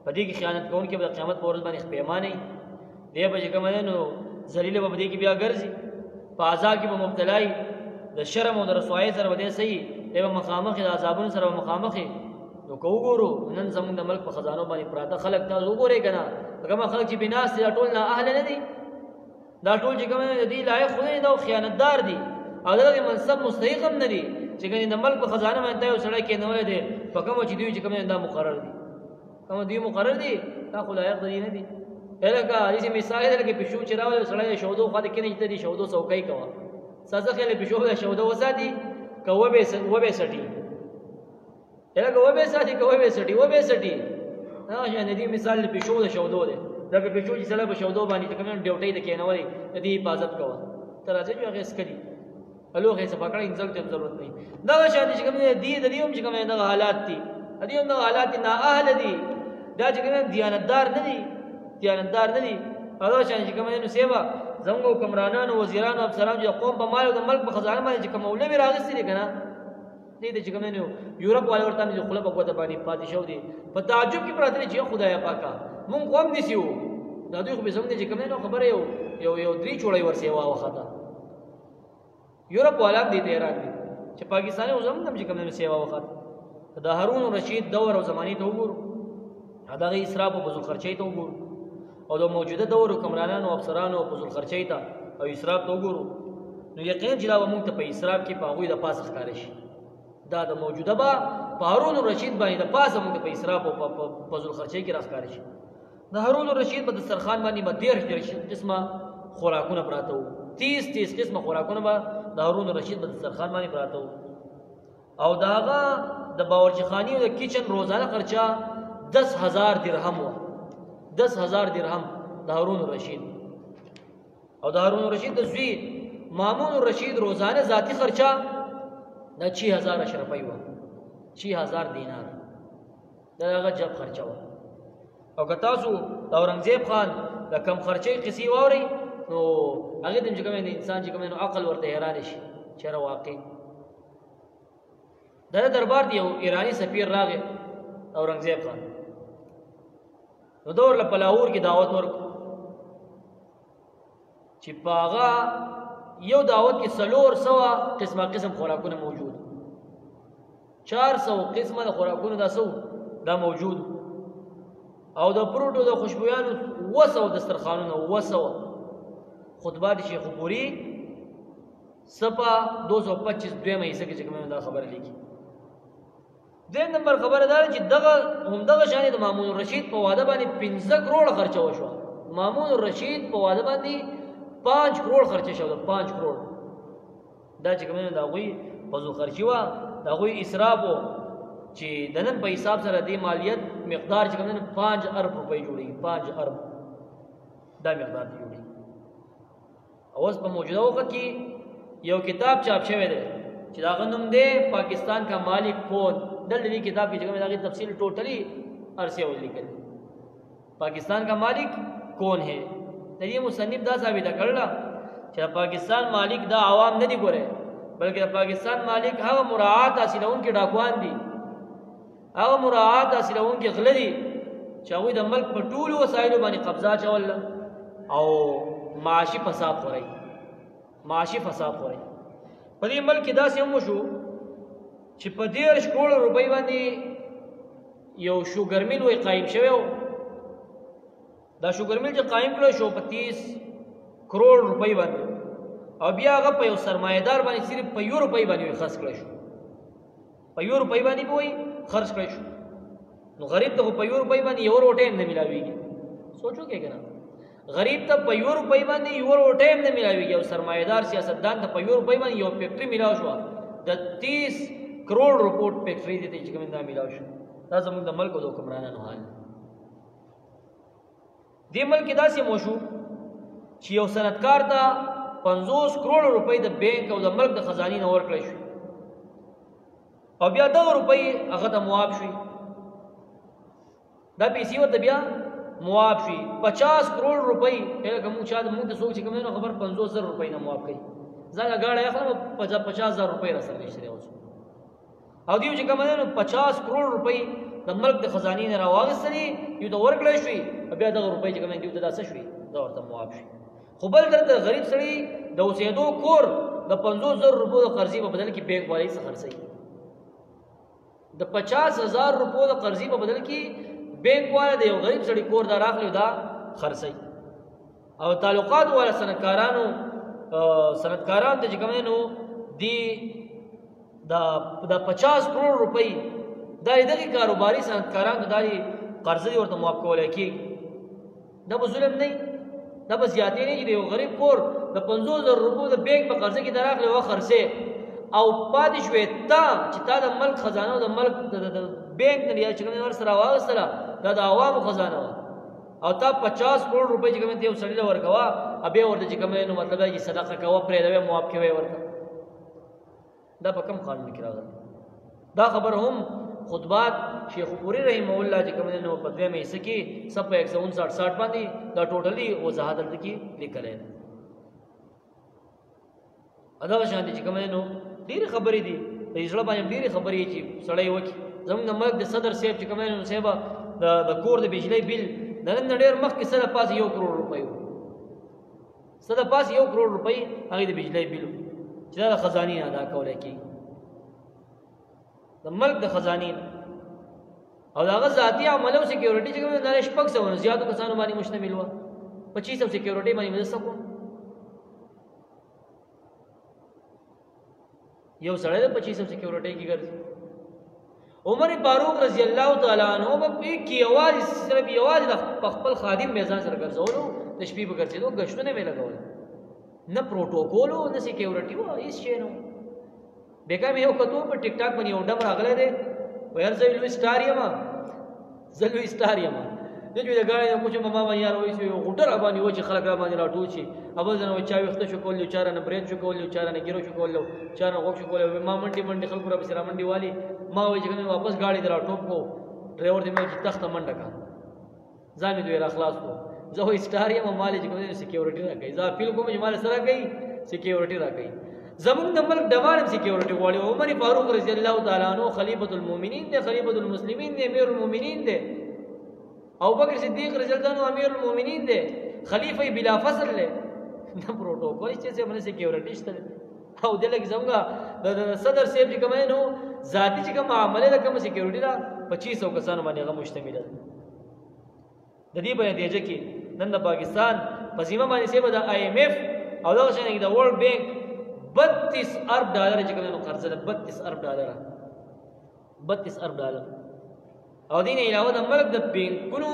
په دې کې خیانت کوونکي به قیامت پر ورځ باندې پیمانه دی به چې کوم نو ذلیل به دې کې بیا ګرځي په عذاب کې به مبتلا وي د شرم او د رسوایی سره به صحیح دی به مخامخ د عذابونو سره مخامخ نو کو وګورو نن زموږ د ملک په خزانو باندې پراته خلک تاسو وګورئ کنه هغه خلک چې بناس دي ټول نه اهل نه دي دا ټول چې کوم دي لایق خو نه دا خیانتدار دي او دغه منصب مستحق هم نه دي چې ګنې د ملک په خزانه باندې یو سړی کې نه ولې په کوم چې دوی چې کوم دا مقرر دي کوم دوی مقرر دي دا خو لایق دي نه دي الګه دې مثال دې کې پښو چې راول سړی شودو خو دې کې نه دي شودو څوکۍ کوا سازه خلې پښو د شودو وساتي کوه به سټي الګه و به ساتي کوه به سټي و به سټي ها شان دې مثال پښو د شودو ده دا پښو چې سره په شودو باندې کوم ډیوټي د کې نه ولې دې حفاظت کوا تر راځي چې هغه اسکري الوغه څه پکړه انځل ته ضرورت نه دا شان چې کوم دې د دې هم چې کوم دا حالات دي دې هم دا حالات نه اهل دي دا چې کوم دیانتدار نه دي دیانتدار نه دي دا شان چې کوم نو سیوا زموږ حکمرانانو وزیرانو افسرانو چې قوم په مال او د ملک په خزانه باندې چې کوم مولوی راغستې دي کنه دې چې کوم نو یورپ والے ورته نه خپل په کوته باندې پاتې شو دي په تعجب کې پراته چې خدای پاکا مونږ قوم دي سیو دا دوی خو به زموږ چې کوم نو خبره یو درې چوړی ورسېوا وخته یورپ والا دې ته راغلي چې پاکستاني زموږ چې کوم نو سیوا وخته دا هارون رشید دور او زماني ته وګورو دا غي اسراف او بزل خرچي ته وګورو او د موجوده دور حکمرانانو او افسرانو او بزل خرچي ته او اسراف ته وګورو نو یقین چې دا موږ ته په اسراف کې په غوي د پاسه ښکار شي دا د موجوده با هارون رشید باندې د پاسه موږ په اسراف او په بزل خرچي کې راښکار شي د هارون رشید په دسترخوان باندې مدیر قسمه خوراکونه پراته وو 30 قسمه خوراکونه به د هارون رشید په دسترخوان باندې پراته وو او داغه د باورچی خانی او د کچن روزانه خرچه 10,000 درهم و 10,000 درهم د هارون رشید او د هارون رشید د زوی مامون رشید روزانه ذاتی خرچه د 6000 اشرفی و 6000 دینار دغه جب خرچه و او که تاسو د اورنګزیب خان د کم خرچه قصې ووري نو هغه د کوم انسان چې کوم نو عقل ورته حیران شي چیرې واقع د دربار دی ایرانی سفیر راغی اورنګزیب خان نو دور له پلاور کې دعوت ورکړ چې پاغا یو دعوت کې 300 قسم خوراکونه موجود 400 قسمه د خوراکونه دا موجود او د پروټو د خوشبویانو وسو دسترخوانونه وسو خطبه د شیخ پوری سپا 225 دویمه حصہ کې کومه دا خبره لیکي دیم نمبر خبره دا چې دغه شان د مامون رشید په واده باندې 15 کروڑ خرچه وشو مامون رشید په واده باندې 5 کروڑ خرچه شو 5 کروڑ دا چې کومه دا غوي فزو خرچي وا دا غوي اسراف چې دنن په حساب سره دی مالیت مقدار چې کومه 5 ارب روپۍ جوړي 5 ارب دا مقدار دی جوړي اوس په موجوده وخت کې یو کتاب چاپ شوی دی چې دا غنوم دی پاکستان کا مالک کون دلته کتاب کې کومه دا تفصیل ټوټلی ارسه ولیکل پاکستان کا مالک کون ہے دې مصنف دا ثابت کړل چې پاکستان مالک دا عوام نه دي ګوره بلکې پاکستان مالک هغه مراعات حاصلون کې ډاکوان دي هغه مراعات حاصلون کې غل دي چې هغه د ملک په ټولو وسایلو باندې قبضه چول او معاشي فساد خوري په دې ملک کې داسې هم شو چې په 10 کروڑ روپۍ باندې یو شوګر میل وای قائم شوی دا شوګر میل چې قائم کړو شو په 30 کروڑ روپۍ باندې او بیا هغه په یو سرمایدار باندې صرف په یو روپۍ باندې خرڅ کړی شو، په یو روپۍ باندې به وایي خرڅ کړی شو. نو غریب ته په یو روپۍ باندې یو روټۍ هم نه ملاویږي. سوچو کې کنه غریب ته په یو روپۍ باندې یو روټۍ هم نه ملاویږي، او سرمایدار سیاستدان ته په یو روپۍ باندې یو فیکټري ملاو شو، د 30 کروڑ روپوټ فیکټري دي چې کوم دا ملاو شو. دا زموږ د ملک او د حکمرانانو حال دی. ملک داسې مو شو چې یو صنعتکار ته 50 کروڑ روپۍ د بانک او د ملک د خزانې نه ورکړی شو، او بیا دا روپۍ هغه ته مواب شي، دا پیسې ورته بیا مواب شي 50 کروڑ روپۍ. لکه موږ چا موږ د څوک چې کوم نه خبر 50,000 روپۍ نه مواب کړي، ځان گاڑی اخلم 50,000 روپۍ را سره نشته اوس. او دیو چې کوم نه 50 کروڑ روپۍ د ملک د خزانې نه راوغستلې یو د ورکړی شوی، بیا دغه روپۍ چې کوم دیو ته داسه شوی دا ورته مواب شي. خو بل درته غریب سړی د اوسېدو کور د 50,000 روپو د قرضې په بدل کې بینک والی څخه خرڅي، د 50,000 روپو د قرضې په بدل کې بینک والا د یو غریب سړی کور دا راغلی دا خرڅي. او تعلقات والا صنعتکاران ته چې کوم نو دی دا 50 کروڑ روپۍ دا دغه کاروباري صنعتکاران ته داري قرضې ورته مواب کولای کی. دا به ظلم نه، دا به زیاتې نه چې یو غریب کور د 50,000 روپو د بینک په قرضې کې دراغله و خرڅې او پاتې شوې تا چې تا د ملک خزانه او د ملک د بینک نه یا چې کوم ور سره واغستله دا د عوامو خزانه او تا 50 کروڑ روپۍ چې کوم ته یو سړی ورکوا ابه ورته چې کوم نو مطلب دی چې صدقه کوه پرې دوی مواب کوي ورته. دا په کوم قانون کې راغلی؟ دا خبر هم خطبات شیخ پوری رحمه الله چې کوم نو په دوی مې سکی سب 159 باندې دا ټوټلی وضاحت دلته کې لیکل دی. ادا شان دي چې کوم نو ډېر خبرې دي د اسلام باندې ډېر خبرې چې سړی وکی. زموږ د ملک د صدر صاحب چې کوم نو صاحب د کور د بجلی بل نن ډېر مخکې سره پاس 1 کروڑ روپۍ سره پاس 1 کروڑ روپۍ هغه د بجلی بل چې دا خزانه ادا کولای کی د ملک د خزانه او داغه ذاتی عملو سکیورټي چې کوم نه شپږ سو زیاتو کسانو باندې مشتمل و 2500 سکیورټي باندې مدرسه کو یو سړی د 2500 سکیورټي کی ګرځي. عمر فاروق رضی الله تعالی عنہ په کې आवाज صرف आवाज د خپل خادم میزان سره ګرځولو د شپې په ګرځېدو غشتونه مې لګول نه پروتوکول او نه سکیورټي و هیڅ شی نه. بیګا مې یو کتو په ټیک ټاک باندې وډم راغله دې وير زلوي سټاریم د دې د غاړې کوم ماما باندې یار وایي چې غټر باندې و چې خلک را باندې راټول شي ابل ځنه چا وخت شو کول یو چاره نه برین شو کول یو چاره نه ګیرو شو کول چاره غوښ شو کول ما منډي خلک را بسره منډي والی ما وایي چې واپس غاړي درا ټوپ کو ډرایور دې مې چې تخت منډه کا ځان دې را خلاص کو زه وې سټاریم مال چې کوم سکیورټي راکې زه اپیل کوم چې مال سره کوي سکیورټي راکې. زمون د ملک دوانم سکیورټي غواړي. عمر فاروق رضی الله تعالی عنہ خلیفۃ المؤمنین دی، خلیفۃ المسلمین دی، امیر المؤمنین دی. ابو بکر صدیق رضی الله عنه امیر المؤمنین دی، خلیفہ بلا فصل له نه پروتوکول چې څه باندې سکیورټي شته او دلته زموږه د صدر صاحب چې کوم نو ذاتی چې کوم عمله د کوم سکیورټي دا 2500 کسانو باندې هغه مشتمل ده. د دې په نتیجه کې نن د پاکستان په ذمہ باندې سیب د IMF او دغه شان کې د ورلد بانک 32 ارب ډالر چې کوم نو قرض ده 32 ارب ډالر او دین علاوه د ملک د بانکونو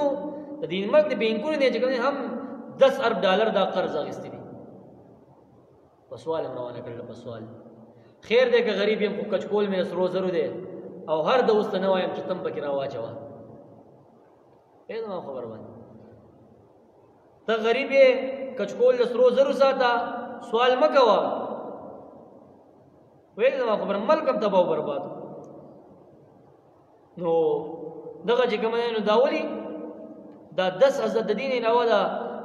د دین ملک د بانکونو نه چې کوم هم 10 ارب ډالر دا قرض اخیستی دي. په سوال روانه کړل په سوال خیر دې که غریب يم خو کچکول مې سرو زرو دي او هر د اوس نه وایم چې تم پکې راواچوا اېدما خبر باندې ته غریب یې کچکول سرو زرو ساته سوال مکوا وې زما خبر ملکم تباہ او برباد نو دغه چې کوم نو داولي دا 10,000 د دین علاوه دا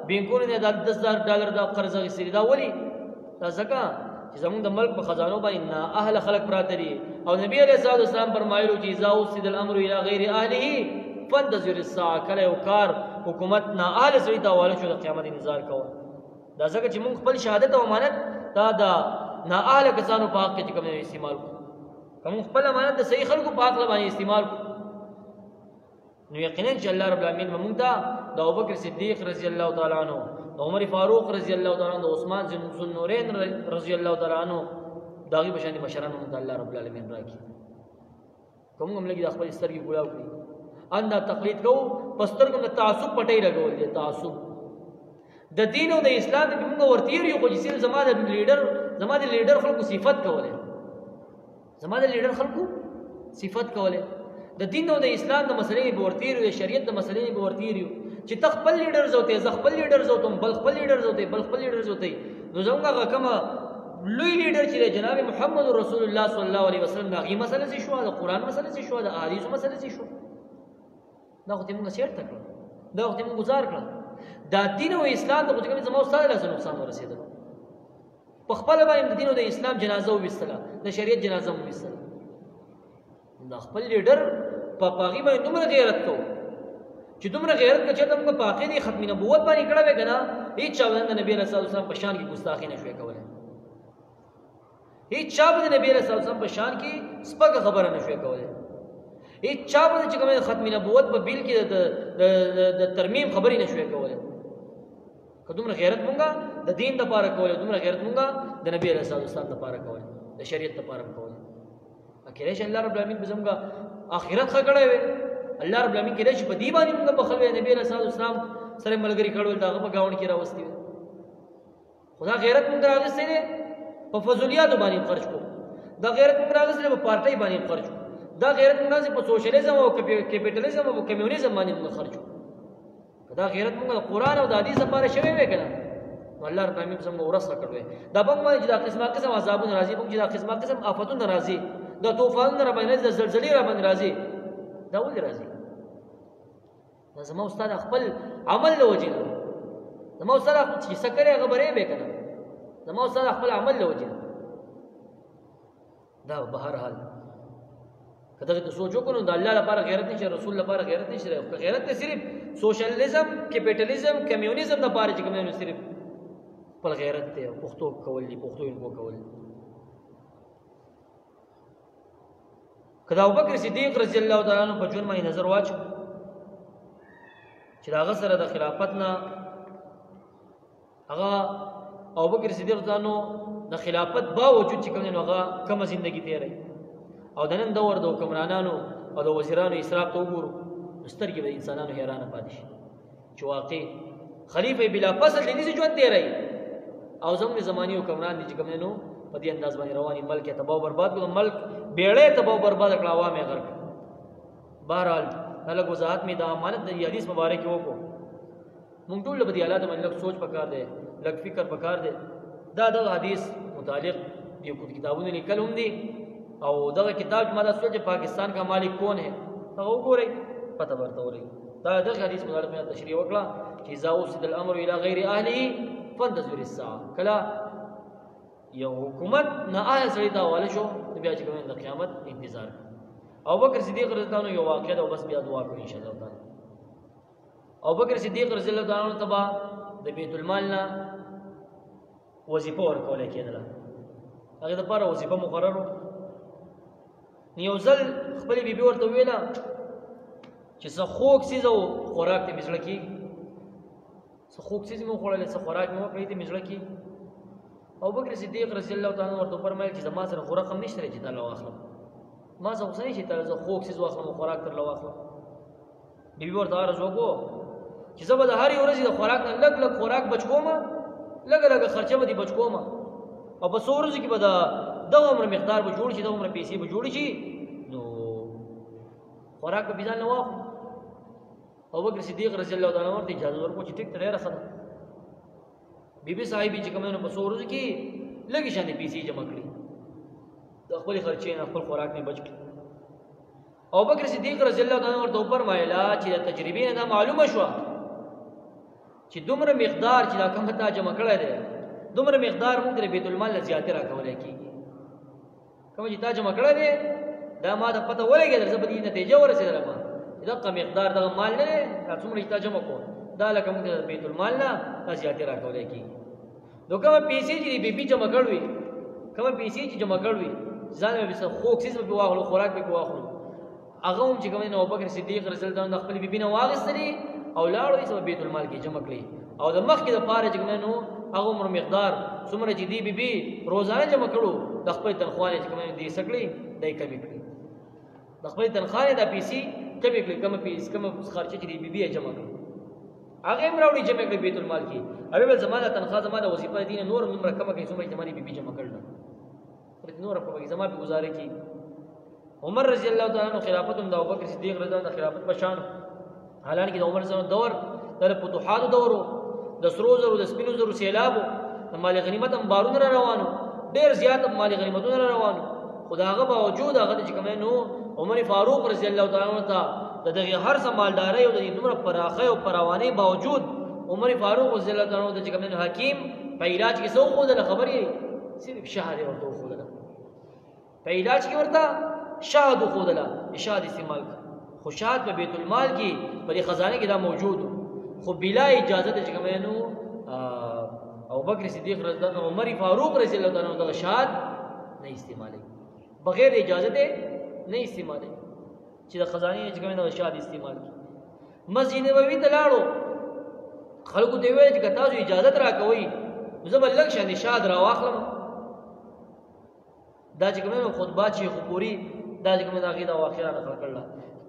بانکونو نه دا 10,000 ډالر دا قرض غوښتي دا ولي دا ځکه چې زموږ د ملک په خزانو باندې نه اهل خلق پراته دي او نبی عليه الصلاه والسلام فرمایلو چې اذا وسد الامر الى غیر اهله فانتظر الساعه کله یو کار حکومت نه اهل سړي ته حواله شو د قیامت انتظار کوه دا ځکه چې موږ خپل شهادت او امانت دا نه اهل کسانو په حق کې کوم استعمال کوم خپل امانت د صحیح خلکو په حق باندې استعمال نو یقینا چې الله رب العالمین موږ ته د ابوبکر صدیق رضی الله تعالی عنہ عمر فاروق رضی الله تعالی عنہ، عثمان ذو النورین رضی الله تعالی عنہ داغي بشان مشران هم الله رب العالمین راکی کوم هم لګي د خپل سترګې ګولاو کړی ان تقلید کو پستر کوم تعصب پټي لګول دي تعصب د دین او د اسلام د موږ ورتیر یو چې سیل زماده لیډر خلکو صفت کوله زماده لیډر خلکو صفت کوله د دین او د اسلام د مسلې به ورتیر یو شریعت د مسلې به ورتیر یو چې تخپل لیډر زوته زخپل لیډر زوته بل خپل لیډر زوته بل خپل لیډر زوته نو زموږه کومه لوی لیډر چې جناب محمد رسول الله صلی الله علیه وسلم دا غي مسله څه شو د قران مسله څه شو د احادیث مسله څه شو دا خو موږ شیر تکړه دا خو موږ گزار کړ دا دین او اسلام د کومه زموږ استاد له نقصان ورسېده په خپل باندې د دین او د اسلام جنازه وبسله د شریعت جنازه وبسله دا خپل لیډر په پاغي باندې دومره غیرت کو چې دومره غیرت کچې ته موږ په عقیده ختم نبوت باندې کړه وکنه هیڅ چا د نبی رسول الله صلی په شان کې ګستاخی نشوي کوله هیڅ چا د نبی رسول الله په شان کې سپک خبره نشوي کوله هیڅ چا د چې کومه ختم نبوت په بیل کې د ترمیم خبري نشوي کوله کدومره غیرت مونږه د دین د پاره کوله دومره غیرت مونږه د نبی رسول الله د پاره کوله د شریعت د پاره کوله اکیله چې الله رب العالمین بزمګه اخرت خکړې وي الله رب العالمین کله چې په دی باندې موږ بخلوي نبی رسول الله سره ملګری کړول داغه په گاون کې راوستي خدا غیرت مونږ راغستې نه په فضولیات باندې خرج کو دا غیرت مونږ راغستې په پارټي باندې خرج کو دا غیرت مونږ په سوشلیزم او کیپټالیزم او کمیونیزم باندې موږ خرج کو دا غیرت مونږ قرآن او د حدیث لپاره شوی وی کنه الله رب العالمین څنګه ورسره کړو دا بم باندې دا قسم عذابونه راځي بم چې دا قسم آفتونه راځي دا طوفانونه را باندې د زلزلې را باندې راځي دا ولې راځي دا زموږ استاد خپل عمل له وجې زموږ استاد چې سکرې خبرې به کنه زموږ استاد خپل عمل له وجې دا بهر حال کله ته سوچو کو نو د الله لپاره غیرت نشي رسول لپاره غیرت نشي غیرت ته صرف سوشلیزم کیپټالیزم کمیونیزم د لپاره چې کوم صرف پر غیرت ته پښتو کول دي پښتو یې کول کله ابوبکر صدیق رضی الله تعالی عنہ په جون باندې نظر واچو چې دا غسر د خلافت نه هغه ابوبکر صدیق رضی الله عنہ د خلافت باوجود چې کوم نه هغه کوم ژوندۍ تیرې او د نن دور د حکمرانانو او د وزیرانو اسراف ته وګورو سترګې د انسانانو حیرانه پاتې شي چې واقع خلیفہ بلا فصل دې نشي ژوند تیرې او زموږ زماني حکمران دي چې کوم نو په دې انداز باندې رواني ملک ته تباہ برباد کړو ملک بیړې تباہ برباد کړه عوام یې غرق بهرحال هله وضاحت می د امانت د حدیث مبارک وکړو مونږ ټول په دې حالات باندې لږ سوچ پکار دی لږ فکر پکار دی دا د حدیث متعلق یو کتابونه لیکل هم دي او دغه کتاب ما دا سوچ پاکستان کا مالک کون ہے هغه وګورئ پته ورته وري دا دغه حدیث مبارک میں تشریح وکړه چې اذا وصل الامر الى غیر اهله فانتظر الساعه کلا یو حکومت نه آیا سړی دا واله شو بیا چې کوم د قیامت انتظار ابوبکر صدیق رضی الله عنه یو واقعه او بس بیا دعا کوي ان شاء الله تعالی ابوبکر صدیق رضی الله عنه تبا د بیت المال نه وظیفه ورکول کېدله هغه د لپاره وظیفه مقرره یو ځل خپل بیبي ورته ویله چې څه خوږ څیز او خوراک ته مزړه کی څه خوږ څیز مو خوړل څه خوراک مو کړی ته مزړه کی ابوبکر صدیق رضی الله تعالی عنہ ورته فرمایي چې زما سره خوراک هم نشته چې تعالی واخلم ما څه وسنی چې تعالی خوږ څیز واخلم خوراک تر واخلم بیبي ورته ارزو کو چې زه به د هر ورځې د خوراک نه لګ لګ خوراک بچکوم لګ لګ خرچه به دي بچکوم او په سورځ کې به د عمر مقدار به جوړ شي د عمر پیسې به جوړ شي نو خوراک به ځان نه واخلم ابوبکر صدیق رضی الله تعالی عنہ ته اجازه ورکړه چې ټیک ترې راځه بیبي صاحب چې کومه په سورځ کې لګی شانې پیسې جمع کړې د خپل خرچې نه خپل خوراک نه بچ کړ ابوبکر صدیق رضی الله تعالی عنہ ورته فرمایلا چې تجربې نه معلومه شو چې دومره مقدار چې دا کوم ته جمع کړی دی دومره مقدار موږ د بیت المال نه زیاتې راکولای کیږي کوم چې تا جمع کړی دی دا ما د پته ولګي درځه په دې نتیجه ورسېدل ما دا کوم مقدار دا مال نه تاسو موږ ته جمع کو دا لکه موږ د بیت المال نه زیاتې راکولای کیږي نو کوم پیسې چې بیبي جمع کړوي کوم پیسې چې جمع کړوي ځان به څه خوښ څه به واخلو خوراک به واخلو هغه هم چې کوم نو ابوبکر صدیق رضی الله عنه خپل بیبي نه واغستري او لاړو یې بیت المال کې جمع کړی او د مخ کې د پاره چې نو هغه عمر مقدار څومره چې دی بي روزانه جمع کړو د خپل تنخواه چې کوم دی سکړي دای کمی کړی د خپل تنخواه د پیسې کمی کړی کوم پیسې کوم خرچه چې دی بي جمع کړو هغه امراوړي جمع کړی بیت المال کې اوی بل زمانه تنخواه زمانه وظیفه دین نور نمبر کم کې څومره زمانه بي جمع کړل نور په زمانه په گزارې کې عمر رضی الله تعالی عنہ خلافت هم د ابوبکر صدیق رضی الله عنه خلافت پشان حالانکه د عمر زمانه دور د فتوحات دورو د سرو زرو د سپینو زرو سیلابو د مال غنیمت هم بارون را روانو ډیر زیات مال غنیمتونه را روانو خداغه باوجود هغه چې کوم نو عمر فاروق رضی الله تعالی عنہ ته دغه هر سمالداري او د دومره پراخه او پروانه باوجود عمر فاروق رضی الله تعالی عنہ چې کوم حکیم په علاج کې سو خو د خبري صرف شهاده ورته خو ده په علاج کې ورته شهادت خو ده اشاد استعمال خو شهادت په بیت المال کې په خزانه کې دا موجود خو بلا اجازه چې کوم نو ابو بکر صدیق رضی الله عنه عمر فاروق رضی الله تعالی عنہ شهادت نه استعمالي بغیر اجازه نه استعمالي چې د خزانه چې کوم نو شهادت استعمال مسجد نبوي ته لاړو خلکو دی ویل چې تاسو اجازه راکوي زه بل لک شان شاد را واخلم دا چې کومه خطبه چې خبوري دا چې کومه داغه دا واقعا نقل کړل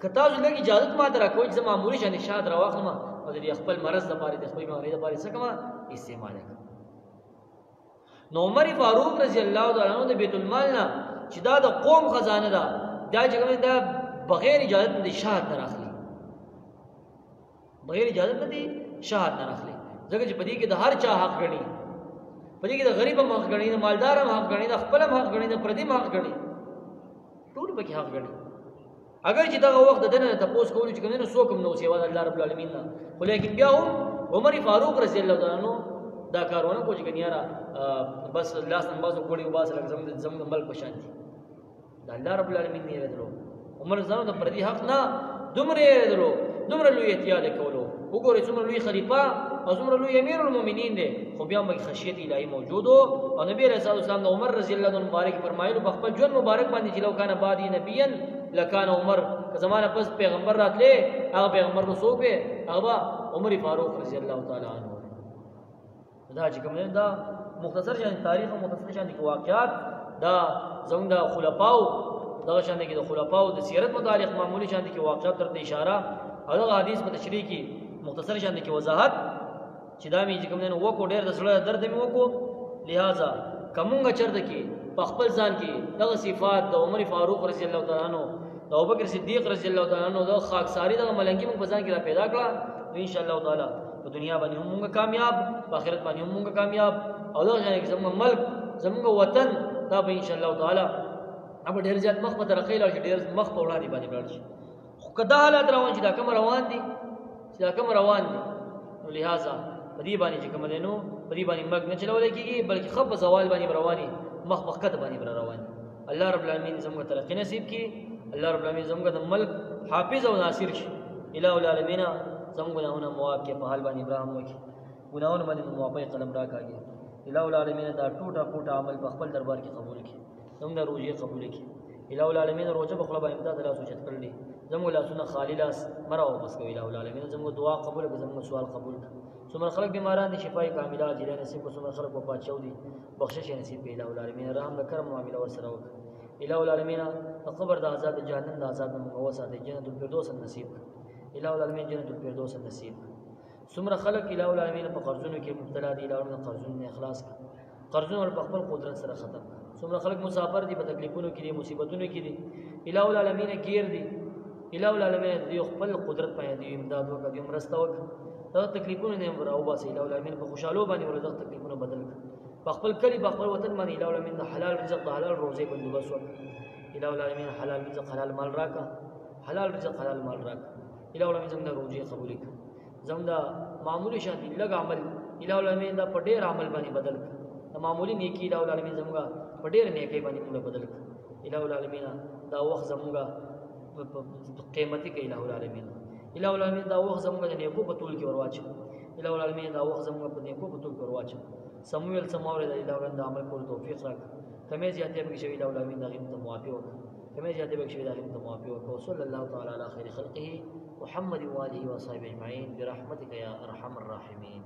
که تاسو لګ اجازه ما درا کوی چې معمولی شان شاد را واخلم او د خپل مرز د پاره د خپل بیماری د پاره څه کما استعمال نو عمر فاروق رضی الله تعالی عنہ د بیت المال نه چې دا د قوم خزانه ده دا چې کومه دا بغیر اجازه د شاد نه راخلي بغیر اجازه نه شهادت نه اخلي ځکه چې پدې کې د هر چا حق غني پدې کې د غریب هم حق غني د مالدار هم حق غني د خپل هم حق غني د پردي هم حق غني ټول پکې حق غني اگر چې دا وخت د دنه تاسو کولو چې کنه سو کوم نو سیوا د الله رب العالمین نه خو لیکن بیا هم عمر فاروق رضی الله تعالی عنہ دا کارونه کوي چې کنيارا بس الله سم باسو کوړي وباس لکه زم ملک پشان دي د الله رب العالمین نه درو عمر زانو د پردي حق نه دومره درو دومره لوی احتیاط کولو وګورئ څومره لوی خلیفہ او څومره لوی امیر المؤمنین دی خو بیا هم خشیت الهی موجود او نبی رسول الله صلی عمر رضی الله عنه مبارک فرمایلو په خپل ژوند مبارک باندې چې لو کان بعدی نبیا لکان عمر که زمانہ پس پیغمبر راتله هغه پیغمبر نو سو په هغه عمر فاروق رضی الله تعالی عنہ دا چې کوم دا مختصر شان تاریخ او مختصر شان کې واقعات دا زموږ د خلفاو دا شان کې د خلفاو د سیرت متعلق معمولی شان کې واقعات تر اشاره او دا حدیث په تشریح کې مختصر شان کې وضاحت چې دا می چې کوم نه وکړو ډېر د سره درد می وکړو لہذا کومه چرته کې په خپل ځان کې دغه صفات د عمر فاروق رضی الله تعالی عنہ د ابوبکر صدیق رضی الله تعالی عنہ د خاکساری د ملنګي په ځان کې را پیدا کړه ان شاء الله تعالی په دنیا باندې هم موږ کامیاب په آخرت باندې هم موږ کامیاب او دا ځکه چې زموږ ملک زموږ وطن دا به ان شاء الله تعالی اب ډېر زیات مخ په ترقی لاړ شي ډېر مخ په وړاندې باندې لاړ شي خو کدا حالات روان چې دا کوم روان دي چې دا کوم روان دي نو لہذا په دې باندې چې کوم دینو په دې باندې مرګ نه چلول کېږي بلکې خپ زوال باندې رواني مخ مخکته باندې رواني الله رب العالمین زموږ ترقی نصیب کړي الله رب العالمین زموږ د ملک حافظ او ناصر شي الہ العالمین زموږ ګناهونه معاف کړي په حال باندې ابراهیم وکړي ګناهونه باندې موافق قلم راکاږي الہ العالمین دا ټوټه ټوټه عمل په خپل دربار کې قبول کړي زموږ د روزي قبول کړي الہ العالمین روزه په خپل باندې امداد الله سوچت کړل زموږ لاسونه خالی لاس مراو بس کوي الہ العالمین زموږ دعا قبول کړي زموږ سوال قبول کړي څومره خلک بیماران دي شفای کامله عاجله نصیب کو څومره خلک وفات شو دي بخشش نصیب کړي الہ العالمین رحم وکرم معاملې ور سره وکړي الہ العالمین قبر د عذاب جهنم د عذاب مغوسه د جنت الفردوس نصیب کړي الہ العالمین جنت الفردوس نصیب کړي څومره خلک الہ العالمین په قرضونو کې مبتلا دي الہ العالمین قرضونو اخلاص کړي قرضونه په خپل قدرت سره ختم کړي څومره خلک مسافر دي په تکلیفونو کې دي مصیبتونو کې دي الہ العالمین گیر دي الہ العالمین دی خپل قدرت په دې امداد وکړي مرسته وکړي دا تکلیفونه نه راو باسي الہ العالمین په خوشاله باندې ورته تکلیفونه بدل کړي په خپل کلی په خپل وطن باندې الہ العالمین د حلال رزق د حلال روزي بندوبست وکړي الہ العالمین حلال رزق حلال مال راکا حلال رزق حلال مال راکا الہ العالمین زموږ روزي قبول کړي زموږ معمولی شان لږ عمل الہ العالمین دا په ډېر عمل باندې بدل کړي د معمولی نیکی الہ العالمین زموږ په ډېر نیکی باندې موږ بدل کړي الہ العالمین دا وخت زموږ قیمتي کې الہ العالمین الہ العالمین دا وخت زموږ د نیکو په ټول کې ورواچو الہ العالمین دا وخت زموږ په نیکو په ټول کې ورواچو سمویل سماوره د الہ العالمین د عمل کولو توفیق راکړه کمه زیاتې به شوی الہ العالمین دا غیم ته موافق وکړه کمه زیاتې به شوی دا غیم ته موافق وکړه صلی الله تعالی علی خیر خلقه محمد و آله و صحبه اجمعین برحمتک یا ارحم الراحمین